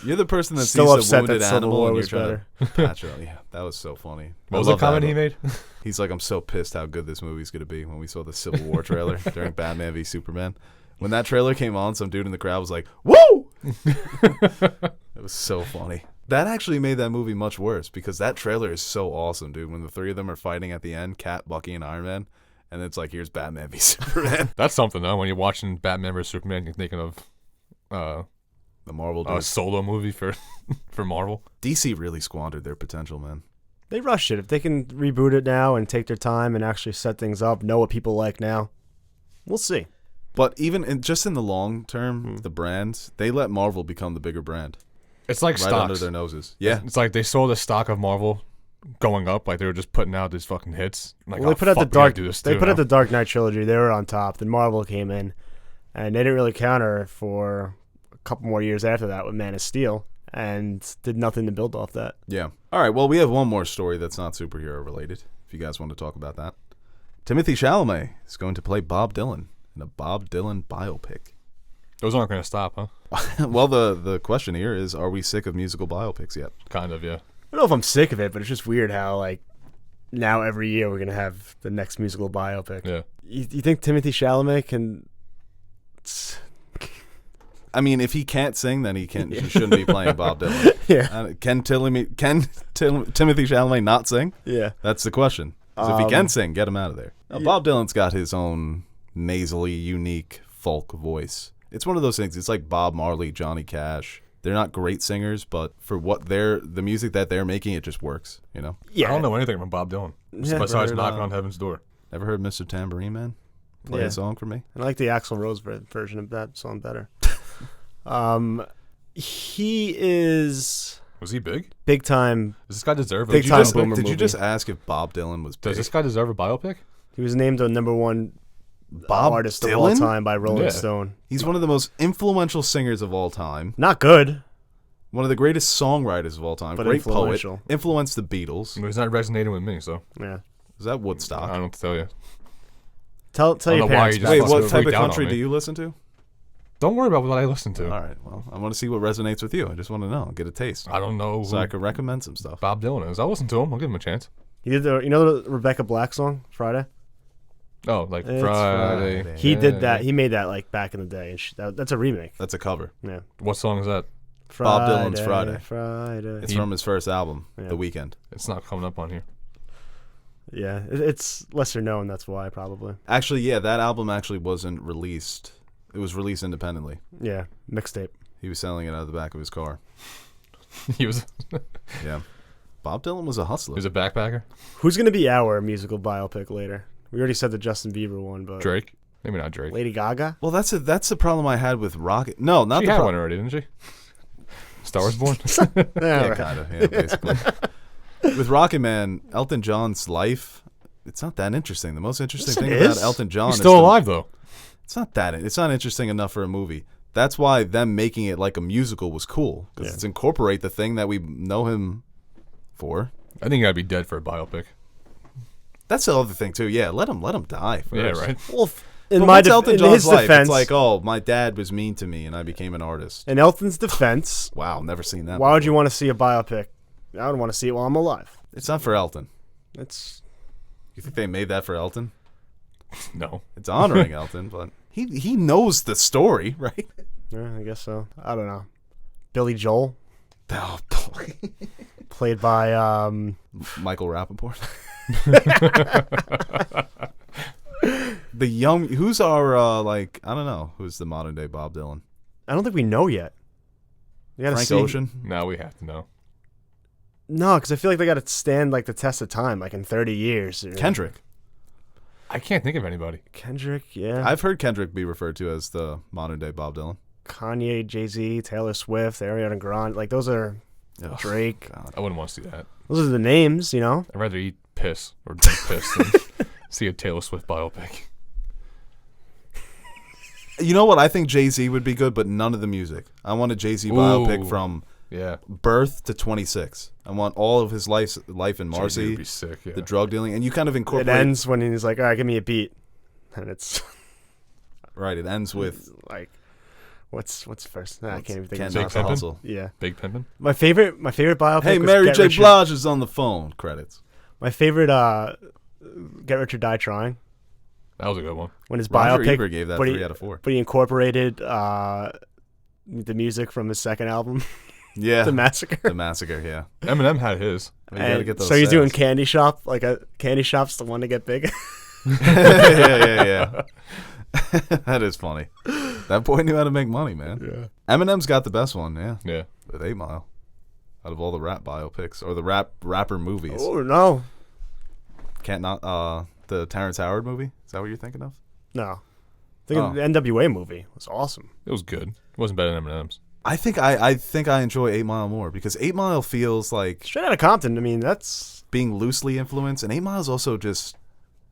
You're the person that Still sees a upset wounded that Civil animal War and you're was trying to patch it. Yeah, that was so funny. What was the comment he made? He's like, I'm so pissed how good this movie's going to be when we saw the Civil War trailer during Batman v Superman. When that trailer came on, some dude in the crowd was like, woo! It was so funny. That actually made that movie much worse because that trailer is so awesome, dude. When the three of them are fighting at the end, Cap, Bucky, and Iron Man, and it's like, here's Batman v Superman. That's something, though. When you're watching Batman vs. Superman, you're thinking of The Marvel a dude. solo movie for Marvel. DC really squandered their potential, man. They rushed it. If they can reboot it now and take their time and actually set things up, know what people like now, we'll see. But even just in the long term, the brands, they let Marvel become the bigger brand. It's like Right stocks. under their noses. Yeah. It's like they saw the stock of Marvel going up. Like they were just putting out these fucking hits. Like, Well, they put out the fuck, we gotta Dark. do this They too put out now. the Dark Knight trilogy. They were on top. Then Marvel came in, and they didn't really counter for a couple more years after that with Man of Steel, and did nothing to build off that. Yeah. All right. Well, we have one more story that's not superhero related. If you guys want to talk about that, Timothée Chalamet is going to play Bob Dylan in a Bob Dylan biopic. Those aren't going to stop, huh? Well, the question here is, are we sick of musical biopics yet? Kind of, yeah. I don't know if I'm sick of it, but it's just weird how, like, now every year we're going to have the next musical biopic. Yeah. You think Timothée Chalamet can... I mean, if he can't sing, then he shouldn't be playing Bob Dylan. Yeah. Can Timothée Chalamet not sing? Yeah. That's the question. 'Cause if he can sing, get him out of there. Now, Bob Dylan's got his own nasally, unique folk voice. It's one of those things. It's like Bob Marley, Johnny Cash. They're not great singers, but for what the music that they're making, it just works, you know? Yeah. I don't know anything about Bob Dylan besides Knocking on Heaven's Door. Ever heard Mr. Tambourine Man play a song for me? I like the Axl Rose version of that song better. He is... Was he big? Big time. Does this guy deserve a Big time biopic? boomer Did you movie. just ask if Bob Dylan was big? Does this guy deserve a biopic? He was named the #1 Bob artist Dylan? of all time by Rolling Yeah. Stone. He's one of the most influential singers of all time. Not good. One of the greatest songwriters of all time. But Great poet. influential. Influenced the Beatles. He's not resonating with me, so Yeah. Is that Woodstock? I don't know what to tell you. Tell don't your know why parents. you just Wait, must what have type of freaked out on country me. do you listen to? Don't worry about what I listen to. All right. Well, I want to see what resonates with you. I just want to know. Get a taste. I don't know So who I could recommend some stuff. Bob Dylan is. I'll listen to him. I'll give him a chance. He did the the Rebecca Black song Friday. Oh, like It's Friday. Friday. He did that. He made that like back in the day. And that's a remake. That's a cover. Yeah. What song is that? Bob Dylan's Friday. Friday. It's from his first album, Yeah. The Weeknd. It's not coming up on here. Yeah, it's lesser known. That's why probably. Actually, yeah, that album actually wasn't released. It was released independently. Yeah, mixtape. He was selling it out of the back of his car. He was Yeah. Bob Dylan was a hustler. he was a backpacker. Who's gonna be our musical biopic later? We already said the Justin Bieber one, but Drake. Maybe not Drake. Lady Gaga. Well, that's the problem I had with Rocket. No, not She the had problem. one already, didn't she? Star Wars Born. Yeah, right. kind of. Yeah, basically. With Rocket Man, Elton John's life, it's not that interesting. The most interesting Yes, thing it about is. Elton John He's is still alive though. It's not interesting enough for a movie. That's why them making it like a musical was cool, because it's incorporate the thing that we know him for. I think he gotta be dead for a biopic. That's the other thing too. Yeah, let him die first. Yeah, right. Well, But in what's Elton in John's his life? defense, It's like, oh, my dad was mean to me and I became an artist. in Elton's defense, Wow, never seen that. why would you before. want to see a biopic? I would want to see it while I'm alive. It's not for Elton. It's You think they made that for Elton? No. It's honoring Elton, but he knows the story, right? yeah, I guess so. I don't know. Billy Joel, Oh, boy. played by Michael Rappaport. The young, who's our like? I don't know. Who's the modern day Bob Dylan? I don't think we know yet. You gotta Frank see. Ocean. Now we have to know. No, because I feel like they got to stand like the test of time, like in 30 years. or- Kendrick. I can't think of anybody. Kendrick, yeah. I've heard Kendrick be referred to as the modern day Bob Dylan. Kanye, Jay-Z, Taylor Swift, Ariana Grande. Like those are Ugh, Drake. God. I wouldn't want to see that. Those are the names, you know. I'd rather eat piss or drink piss than see a Taylor Swift biopic. You know what? I think Jay-Z would be good, but none of the music. I want a Jay-Z biopic Ooh. from Yeah. birth to 26. I want all of his life in Jay-Z Marcy, would be sick, yeah. the drug dealing, and you kind of It incorporate. ends when he's like, "All right, give me a beat," and it's Right. It ends with like, what's first? Nah, I can't even think Can't of Big it. Stop the Pimpin'? Hustle. Yeah, Big Pimpin'? my favorite biopic. Hey, was Mary Get J. Rich or- Blige is on the phone. Credits. My favorite, Get Rich or Die Trying. That was a good one. When his Roger biopic, Ebert gave that but 3 out of 4. but he incorporated the music from his second album, Yeah. The Massacre. The Massacre, yeah. Eminem had his. You gotta And get those so he's doing sales. Candy Shop, like a Candy Shop's the one to get big. yeah. That is funny. That boy knew how to make money, man. Yeah. Eminem's got the best one, yeah. Yeah. With 8 Mile. Out of all the rap biopics or the rapper movies. Oh no, Can't not the Terrence Howard movie? Is that what you're thinking of? no. I think Oh. the NWA movie was awesome. It was good. It wasn't better than Eminem's. I think I enjoy 8 Mile more because 8 Mile feels like Straight Outta Compton. I mean, that's. being loosely influenced, and 8 Mile's also just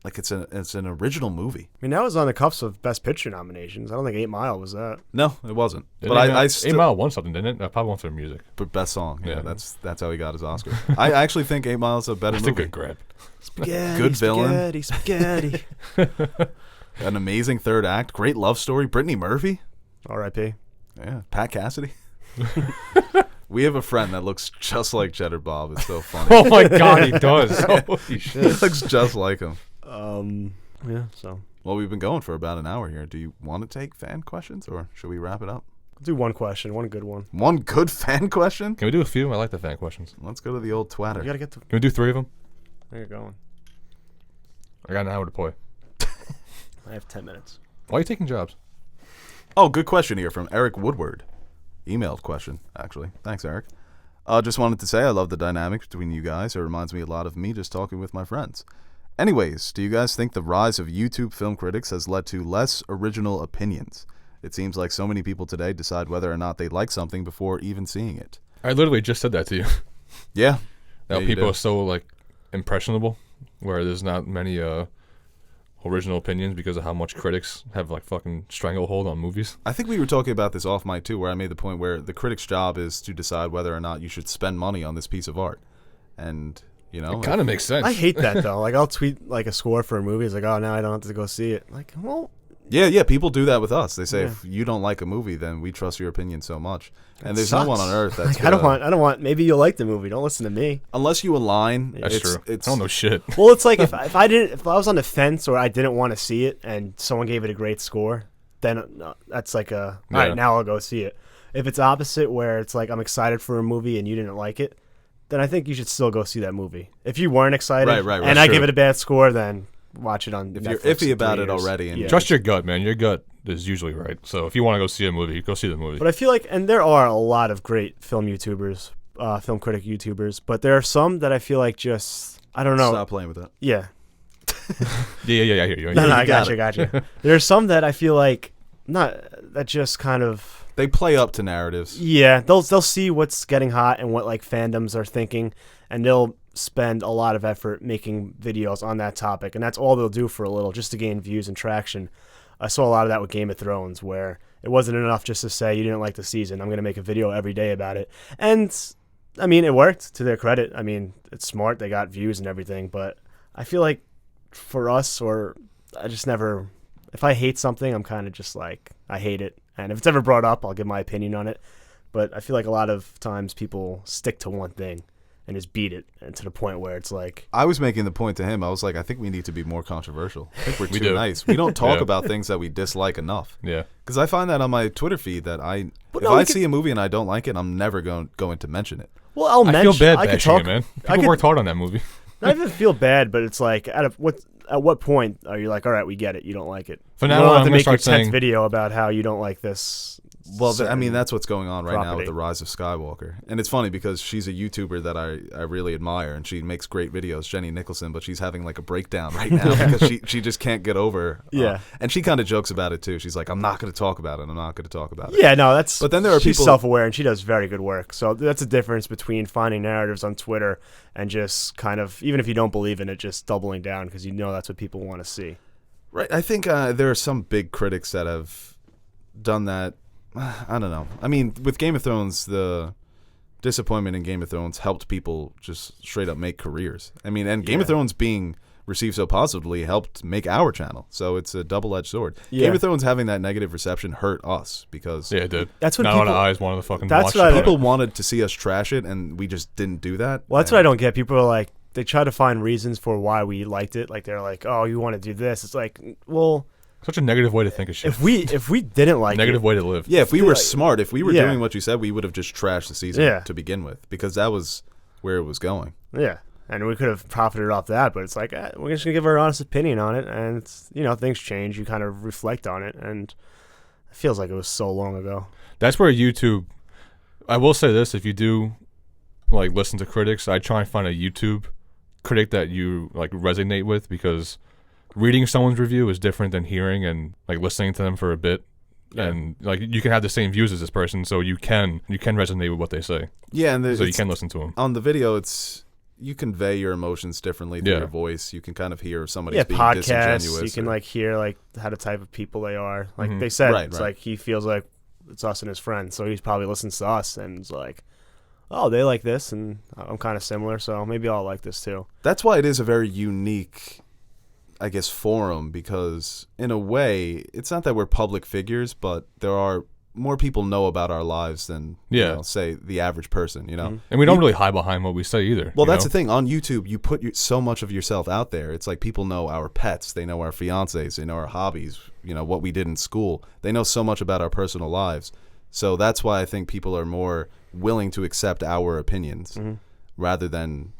like it's an original movie. I mean, that was on the cuffs of Best Picture nominations. I don't think 8 Mile was that. No, it wasn't. Didn't But Eight I Eight still Mile won something, didn't it? Probably won for music. but best song. Yeah, Yeah. that's how he got his Oscar. I actually think 8 Mile's a better That's a movie. good grab. Spaghetti, Good villain. Spaghetti. An amazing third act, great love story. Brittany Murphy, R.I.P. Yeah, Pat Cassidy. We have a friend that looks just like Cheddar Bob. It's so funny. Oh my God, he does. Holy He shit. looks just like him. Yeah. So Well, we've been going for about an hour here. Do you want to take fan questions, or should we wrap it up? I'll do one question, one good one. One good fan question? Can we do a few? I like the fan questions. Let's go to the old twatter. You gotta get to. Can we do 3 of them? There you're going. I got an hour to play. I have 10 minutes. Why are you taking jobs? Oh, good question here from Eric Woodward. Emailed question, actually. Thanks, Eric. Just wanted to say I love the dynamic between you guys. It reminds me a lot of me just talking with my friends. Anyways, do you guys think the rise of YouTube film critics has led to less original opinions? It seems like so many people today decide whether or not they like something before even seeing it. I literally just said that to you. Yeah. Now Yeah, people are so like impressionable, where there's not many original opinions because of how much critics have like fucking stranglehold on movies. I think we were talking about this off mic too, where I made the point where the critic's job is to decide whether or not you should spend money on this piece of art. And, you know, It kind of makes sense. I hate that though. Like I'll tweet like a score for a movie. It's like, oh, now I don't have to go see it. Like, well, yeah, people do that with us. They say Yeah. if you don't like a movie, then we trust your opinion so much. And That there's no sucks. one on earth that's like, I don't want. Maybe you'll like the movie. Don't listen to me. unless you align. That's it's, true. It's, I don't know shit. Well, it's like if I was on the fence or I didn't want to see it and someone gave it a great score, then that's like a all Yeah. right, now I'll go see it. If it's opposite where it's like I'm excited for a movie and you didn't like it, then I think you should still go see that movie. If you weren't excited Right, and I true. give it a bad score, then watch it on If Netflix you're iffy in about it theaters. already and Yeah. Trust your gut, man. Your gut is usually right. So if you want to go see a movie, go see the movie. But I feel like, and there are a lot of great film YouTubers, film critic YouTubers, but there are some that I feel like just, I don't know. Stop playing with that. Yeah. Yeah, I hear you. No, I got got you. There are some that I feel like, that just kind of, They play up to narratives. yeah, they'll see what's getting hot and what like fandoms are thinking, and they'll spend a lot of effort making videos on that topic, and that's all they'll do for a little just to gain views and traction. I saw a lot of that with Game of Thrones, where it wasn't enough just to say you didn't like the season. I'm going to make a video every day about it. And, I mean, it worked to their credit. I mean, it's smart. They got views and everything. But I feel like for us, or I just never, if I hate something, I'm kind of just like, I hate it. And if it's ever brought up, I'll give my opinion on it. But I feel like a lot of times people stick to one thing and just beat it, and to the point where it's like, I was making the point to him. I was like, I think we need to be more controversial. I think we're We too do. nice. We don't talk Yeah. about things that we dislike enough. Yeah. Because I find that on my Twitter feed that if no, I we see a movie and I don't like it, I'm never going to mention it. well, I'll I mention. feel bad I could bashing talk, it, man. I People could- worked hard on that movie. Not even feel bad, but it's like at what point are you like, all right, we get it, you don't like it. For You now don't on, have I'm to gonna make your start 10th saying- video about how you don't like this. Well, I mean, that's what's going on right now with property. the rise of Skywalker. And it's funny because she's a YouTuber that I really admire, and she makes great videos, Jenny Nicholson, but she's having like a breakdown right now because she just can't get over. Yeah. And she kind of jokes about it too. She's like, I'm not going to talk about it. I'm not going to talk about it. Yeah, no, that's. But then there are she's people- self-aware and she does very good work. So that's a difference between finding narratives on Twitter and just kind of, even if you don't believe in it, just doubling down because you know that's what people want to see. Right. I think there are some big critics that have done that. I don't know. I mean, with Game of Thrones, the disappointment in Game of Thrones helped people just straight up make careers. I mean, and Game of Yeah. Thrones being received so positively helped make our channel. So it's a double-edged sword. Yeah. Game of Thrones having that negative reception hurt us because Yeah, it did. That's what Not a lot of people- eyes wanted to fucking That's watch what I- it. people wanted to see us trash it, and we just didn't do that. Well, that's what I don't get. People are like, they try to find reasons for why we liked it. Like they're like, oh, you want to do this. It's like, well, Such a negative way to think of shit. if we didn't like Negative it, way to live. Yeah, if we were smart, if we were Yeah. doing what you said, we would have just trashed the season Yeah. to begin with because that was where it was going. yeah, and we could have profited off that. But it's like we're just gonna give our honest opinion on it, and it's, things change. You kind of reflect on it, and it feels like it was so long ago. That's where YouTube. I will say this: if you do like listen to critics, I try and find a YouTube critic that you like resonate with, because reading someone's review is different than hearing and like listening to them for a bit. Yeah. And like you can have the same views as this person, so you can resonate with what they say. Yeah, and So you can listen to them. on the video, you convey your emotions differently through Yeah. your voice. You can kind of hear if somebody's Yeah, being podcasts. disingenuous. You can or- like hear like how the type of people they are. Like Mhm. they said, Right, it's right. like he feels like it's us and his friends, so he probably listens to us and is like, oh, they like this, and I'm kind of similar, so maybe I'll like this too. That's why it is a very unique, I guess, forum, because in a way, it's not that we're public figures, but there are more people know about our lives than say the average person, And we don't really hide behind what we say either. Well, that's the thing. On YouTube, you put so much of yourself out there. It's like people know our pets, they know our fiancés, they know our hobbies, what we did in school. They know so much about our personal lives. So that's why I think people are more willing to accept our opinions rather than,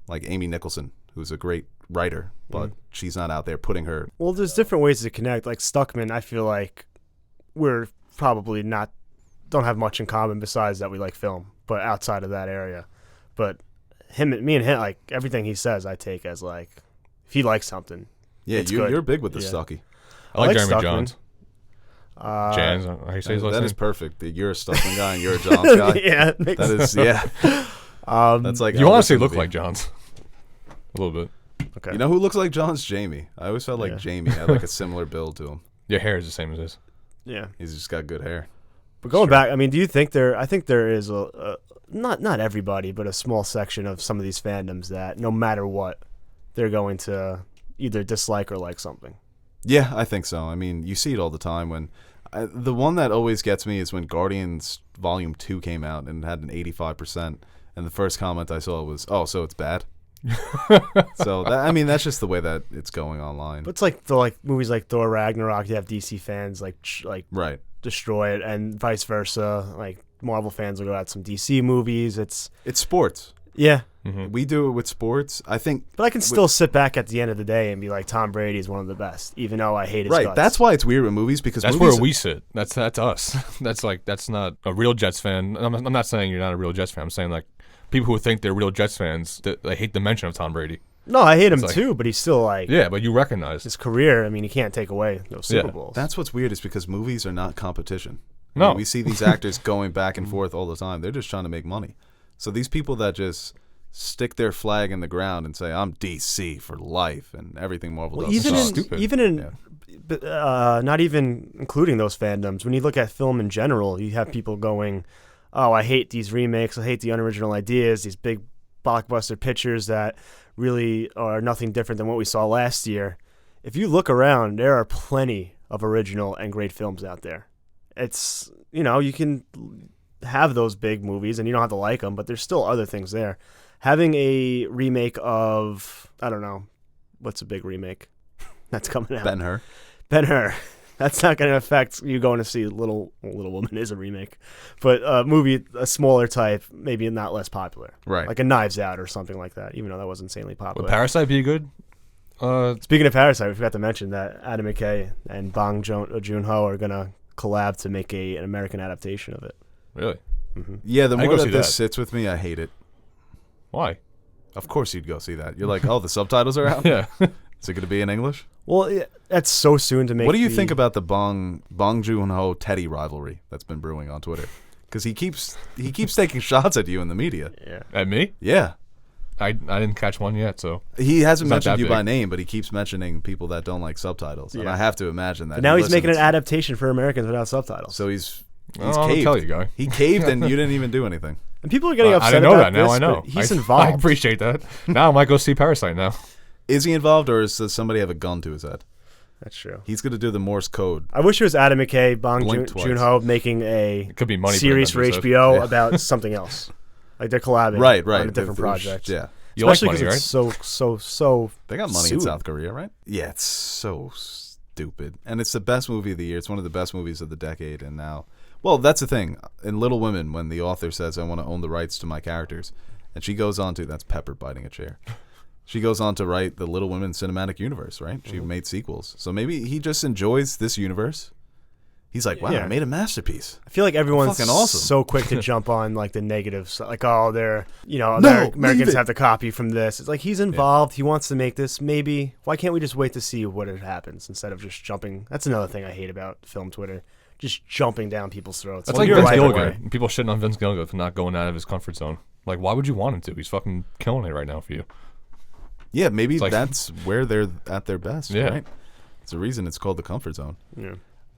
like Amy Nicholson, who's a great writer, but she's not out there putting her. Well, there's different ways to connect. Like Stuckman, I feel like we're probably don't have much in common besides that we like film, but outside of that area. But me and him, like everything he says, I take as like if he likes something. Yeah, you're big with the Stucky. I like Jeremy Stuckman. Johns. Jans, how you say his last that name? is perfect. You're a Stuckman guy and you're a Johns guy. Yeah, that is that's like you honestly look like Johns a little bit. Okay. You know who looks like Johns? Jamie. I always felt like Jamie had like a similar build to him. Your hair is the same as his. Yeah, he's just got good hair. But going back, I mean, do you think I think there is not everybody, but a small section of some of these fandoms that no matter what, they're going to either dislike or like something. Yeah, I think so. I mean, you see it all the time. When the one that always gets me is when Guardians Volume 2 came out and had an 85%, and the first comment I saw was, "Oh, so it's bad." So that's just the way that it's going online. But it's like the movies like Thor Ragnarok. You have DC fans like right. destroy it, and vice versa. Like Marvel fans will go out some DC movies. It's sports. Yeah. Mm-hmm. We do it with sports. I think. But I can still sit back at the end of the day and be like, Tom Brady is one of the best, even though I hate his guts. That's why it's weird with movies, because that's movies where we sit. That's us. That's not a real Jets fan. I'm not saying you're not a real Jets fan. I'm saying like people who think they're real Jets fans, they hate the mention of Tom Brady. No, I hate him too, but he's still like... Yeah, but you recognize his career. I mean, he can't take away those Super Bowls. That's what's weird, is because movies are not competition. No. I mean, we see these actors going back and forth all the time. They're just trying to make money. So these people that just stick their flag in the ground and say, I'm DC for life, and everything Marvel does even sucks. Stupid. Even in... not even including those fandoms, when you look at film in general, you have people going, oh, I hate these remakes, I hate the unoriginal ideas, these big blockbuster pictures that really are nothing different than what we saw last year. If you look around, there are plenty of original and great films out there. It's, you can have those big movies and you don't have to like them, but there's still other things there. Having a remake of, I don't know, what's a big remake that's coming out? Ben-Hur. That's not going to affect you going to see Little Woman is a remake. But a movie, a smaller type, maybe not less popular. Right. Like a Knives Out or something like that, even though that was insanely popular. Would Parasite be good? Speaking of Parasite, we forgot to mention that Adam McKay and Bong Joon-ho are going to collab to make an American adaptation of it. Really? Mm-hmm. Yeah, the more that this sits with me, I hate it. Why? Of course you'd go see that. You're like, oh, the subtitles are out? Yeah. Is it going to be in English? Well, that's so soon to make. What do you think about the Bong Joon-ho Teddy rivalry that's been brewing on Twitter? Because he keeps taking shots at you in the media. Yeah. At me? Yeah. I didn't catch one yet, so he hasn't mentioned you by name, but he keeps mentioning people that don't like subtitles, and I have to imagine that. But now he's making an adaptation for Americans without subtitles. So he's caved. I'll tell you, guy. He caved, and you didn't even do anything. And people are getting upset I didn't know about that. Now this, I know. He's involved. I appreciate that. Now I might go see Parasite now. Is he involved, or does somebody have a gun to his head? That's true. He's going to do the Morse code. I wish it was Adam McKay, Bong Joon-ho making a could be money series for HBO about something else. Like they're collabing on a different project. Yeah. You Especially like money, because right? it's so They got money soon. in South Korea, right? Yeah, it's so stupid. And it's the best movie of the year. It's one of the best movies of the decade. And now, well, that's the thing. In Little Women, when the author says, I want to own the rights to my characters, and she goes on to, that's Pepper biting a chair. She goes on to write the Little Women cinematic universe, right? She made sequels. So maybe he just enjoys this universe. He's like, wow, I made a masterpiece. I feel like everyone's fucking awesome. so quick to jump on like the negatives, like, oh, they're, Americans have to copy from this. It's like he's involved. He wants to make this. Maybe why can't we just wait to see what it happens instead of just jumping? That's another thing I hate about film Twitter. Just jumping down people's throats. That's like Vince Gilligan. People shitting on Vince Gilligan for not going out of his comfort zone. Like, why would you want him to? He's fucking killing it right now for you. Yeah, maybe that's where they're at their best, yeah. right? It's the reason it's called the comfort zone. Yeah.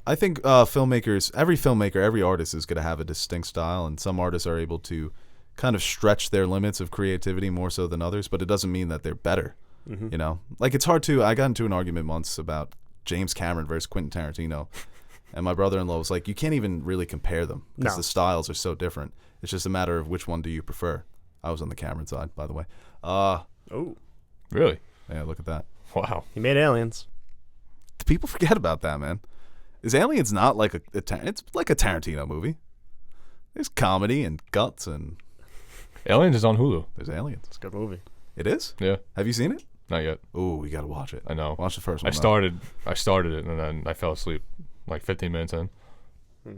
I think filmmakers, every artist is going to have a distinct style, and some artists are able to kind of stretch their limits of creativity more so than others, but it doesn't mean that they're better. Mm-hmm. Like it's hard to, I got into an argument once about James Cameron versus Quentin Tarantino, And my brother-in-law was like, you can't even really compare them because No. the styles are so different. It's just a matter of which one do you prefer. I was on the Cameron side, by the way. Oh, Really? Yeah, look at that. Wow. he made Aliens. People forget about that, man. Is Aliens not like it's like a Tarantino movie? There's comedy and guts and Aliens is on Hulu. there's aliens. It's a good movie. It is? Yeah. Have you seen it? Not yet. Ooh, you got to watch it. I know. Watch the first one. I started it and then I fell asleep like 15 minutes in.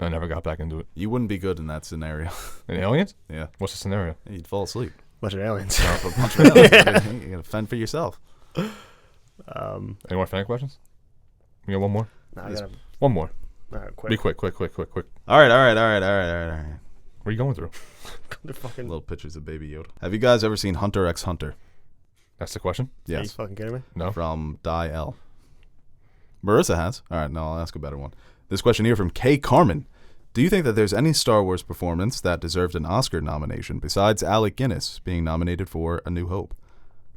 I never got back into it. You wouldn't be good in that scenario. And Aliens? Yeah. What's the scenario? You'd fall asleep. Bunch of aliens. A bunch of aliens. You got to fend for yourself. Any more fan questions? You got one more? Nah, I gotta, One more. all right, Be quick. quick. All right. What are you going through? The fucking. Little pictures of Baby Yoda. Have you guys ever seen Hunter x Hunter? That's the question? Are you Yes. fucking kidding me? No. From Die L. Marissa has. All right, no, I'll ask a better one. This question here from Kay Carmen. Do you think that there's any Star Wars performance that deserved an Oscar nomination besides Alec Guinness being nominated for A New Hope?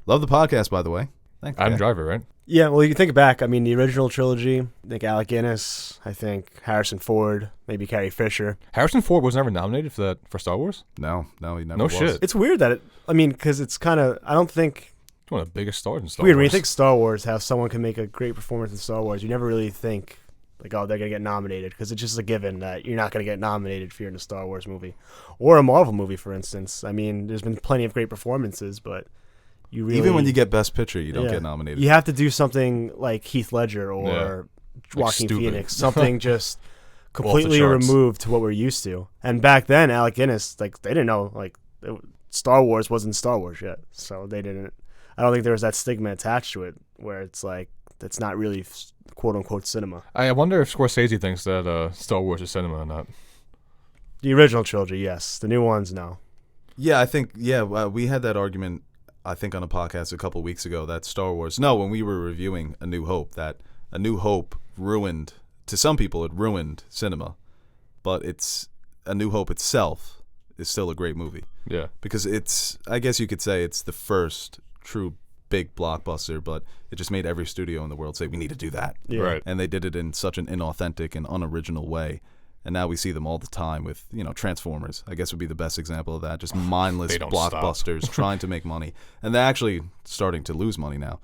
Love the podcast, by the way. Thanks. Adam Kay. Driver, right? Yeah, well, you think back. I mean, the original trilogy. I think Alec Guinness. I think Harrison Ford. Maybe Carrie Fisher. Harrison Ford was never nominated for Star Wars? No, he never No was. shit. It's weird that because it's kind of. I don't think. It's one of the biggest stars in Star Weird Wars. when you think Star Wars, how someone can make a great performance in Star Wars. You never really think like, oh, they're gonna get nominated because it's just a given that you're not gonna get nominated if you're in a Star Wars movie or a Marvel movie, for instance. I mean, there's been plenty of great performances, but you really Even when you get Best Picture, you don't Yeah. get nominated. you have to do something like Heath Ledger or Joaquin stupid. Phoenix, something just completely charts. removed to what we're used to. And back then, Alec Guinness, like they didn't know, like Star Wars wasn't Star Wars yet, so they didn't. I don't think there was that stigma attached to it, where it's like that's not really quote unquote cinema. I wonder if Scorsese thinks that Star Wars is cinema or not. The original trilogy, yes. The new ones, no. Yeah, I think, we had that argument, I think, on a podcast a couple weeks ago that Star Wars, when we were reviewing A New Hope, that A New Hope ruined, to some people, it ruined cinema. But A New Hope itself is still a great movie. Yeah. Because I guess you could say it's the first true big blockbuster, but it just made every studio in the world say, we need to do that. Yeah. Right. And they did it in such an inauthentic and unoriginal way. And now we see them all the time with, Transformers, I guess would be the best example of that. Just mindless They don't blockbusters trying to make money. And they're actually starting to lose money now.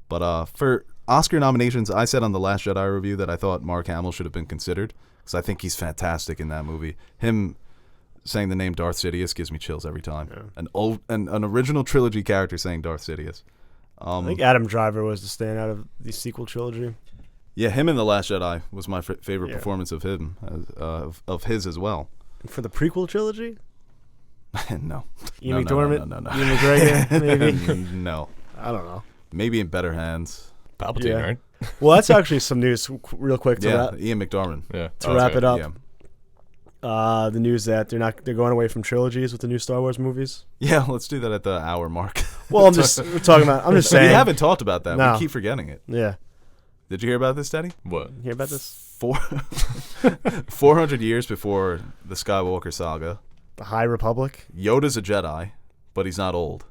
But for Oscar nominations, I said on the Last Jedi review that I thought Mark Hamill should have been considered because I think he's fantastic in that movie. Him saying the name Darth Sidious gives me chills every time. Yeah. An original trilogy character saying Darth Sidious. I think Adam Driver was the standout of the sequel trilogy. Yeah, him in The Last Jedi was my favorite Yeah. performance of him, of his as well. And for the prequel trilogy, No. Ian No. McDormand, No. Ian McGregor, maybe. No. I don't know. Maybe in better hands. Palpatine, Yeah. right? Well, that's actually some news, real quick to Yeah, Ian McDormand. Yeah. To wrap it up. Yeah. The news that they're going away from trilogies with the new Star Wars movies. Yeah, let's do that at the hour mark. Well, I'm just saying. We haven't talked about that. No. We keep forgetting it. Yeah. Did you hear about this, Teddy? What? Hear about this? 400 years before the Skywalker saga, The High Republic. Yoda's a Jedi, but he's not old.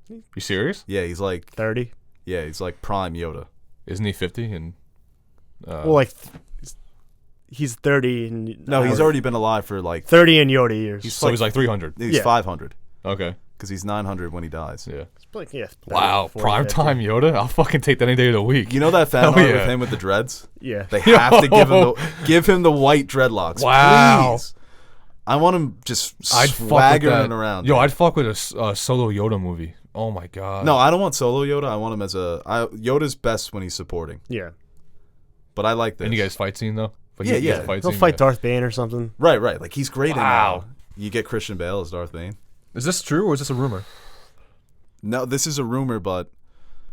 You serious? Yeah, he's like 30. he's like prime Yoda. Isn't he 50? And Well, like he's 30. And, No, he's already been alive for like 30 in Yoda years. so he's like 300. he's Yeah. 500 Okay. because he's 900 when he dies. Yeah. Yeah, 30, Wow. 40, Prime 50. time Yoda? I'll fucking take that any day of the week. You know that fan Hell art yeah. with him with the dreads? Yeah. They have to give him the white dreadlocks. Wow. Please. I want him just I'd fuck with swaggering that. around. Yo, I'd fuck with a solo Yoda movie. Oh my god. No, I don't want solo Yoda. I want him as Yoda's best when he's supporting. Yeah. But I like this. And you guys fight scene though? Like, Yeah, you guys yeah. Fight He'll scene? fight Yeah. Darth Bane or something. Right. Like he's great Wow. in you get Christian Bale as Darth Bane. Is this true or is this a rumor? No, this is a rumor, but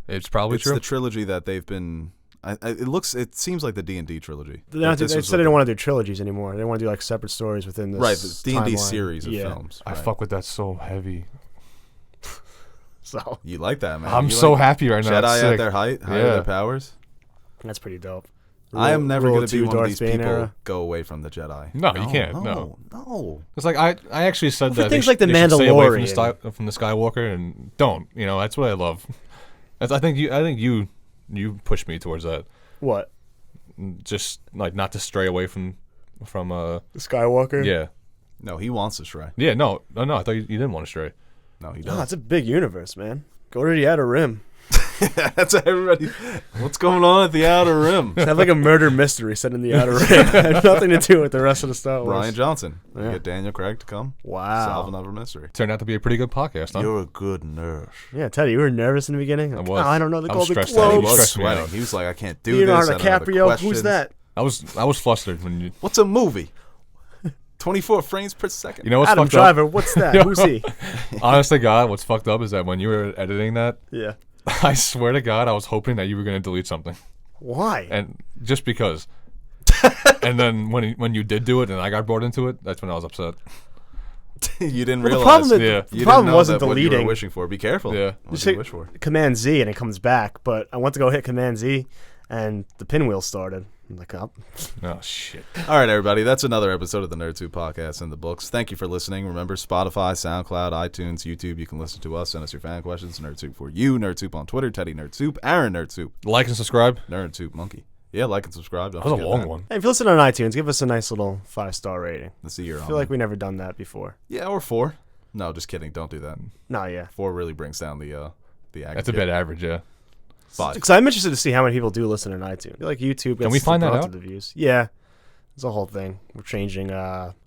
It's probably it's true. the trilogy that they've been. It seems like the D&D trilogy. They Like, this said was they what don't want to do trilogies anymore. They want to do like separate stories within this. right the D&D timeline. series of Yeah. films. I right. fuck with that so heavy. So You like that, man? I'm You so like happy right now. Jedi It's at sick. their height, height Yeah. of their powers. that's pretty dope. I am never Rule going to be 2 one of Darth these Bane people era. go away from the Jedi. No, you can't, no. No. It's like I actually said Well, for that things they like The they should stay away Mandalorian. from the Skywalker and don't. That's what I love. I think you pushed me towards that. What? just like not to stray away from Skywalker. Yeah. No, he wants to stray. Yeah. No. I thought you didn't want to stray. No, he No, doesn't. it's a big universe, man. Go to the Outer Rim. That's everybody. What's going on at the Outer Rim? Have like a murder mystery set in the Outer Rim. Have nothing to do with the rest of the Star Wars. Ryan Johnson. Yeah. Get Daniel Craig to come. Wow. Solve another mystery. Turned out to be a pretty good podcast, huh? You're a good nurse. Yeah, Teddy, you were nervous in the beginning. Like, I was. Oh, I don't know the I was Golden stressed out. He He Globes. was stressed me sweating. out. He was like, I can't do Leonardo this. I don't know the DiCaprio. questions. Who's that? I was flustered when you. What's a movie? 24 frames per second. You know what's Adam fucked Driver. What's that? Who's he? up? Honest to God, what's fucked up is that when you were editing that, Yeah. I swear to God, I was hoping that you were going to delete something, Why? and just because. And then when you did do it, and I got brought into it, that's when I was upset. You didn't Well, realize. the problem, Yeah. the You didn't problem know wasn't that what you were deleting. wishing for. Be careful. Yeah. What Just do you hit wish for? Command Z and it comes back, but I went to go hit Command Z and the pinwheel started. I'm like, oh. Oh shit! All right, everybody. That's another episode of the Nerd Soup Podcast in the books. Thank you for listening. Remember, Spotify, SoundCloud, iTunes, YouTube. You can listen to us. Send us your fan questions. Nerd Soup for you. Nerd Soup on Twitter. Teddy Nerd Soup. Aaron Nerd Soup. Like and subscribe. Nerd Soup Monkey. Yeah, like and subscribe. Don't That was a forget long that. one. Hey, if you listen on iTunes, give us a nice little 5-star rating. Let's see your I feel like we never done that before. Yeah, or 4. No, just kidding. Don't do that. No, yeah. 4 really brings down the aggregate. That's a bad average, yeah. 5. Because I'm interested to see how many people do listen on iTunes. I feel like YouTube gets we find that lots out? of the views. Yeah. It's a whole thing. We're changing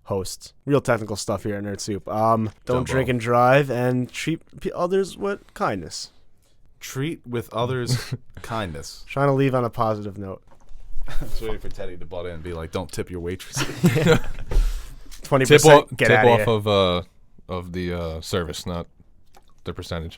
hosts. Real technical stuff here at Nerd Soup. Don't Jumbo. drink and drive and treat others with kindness. Treat with others kindness. Trying to leave on a positive note. I was waiting for Teddy to butt in and be like, "Don't tip your waitress." 20%. Tip off Get out of here. of the service, not the percentage.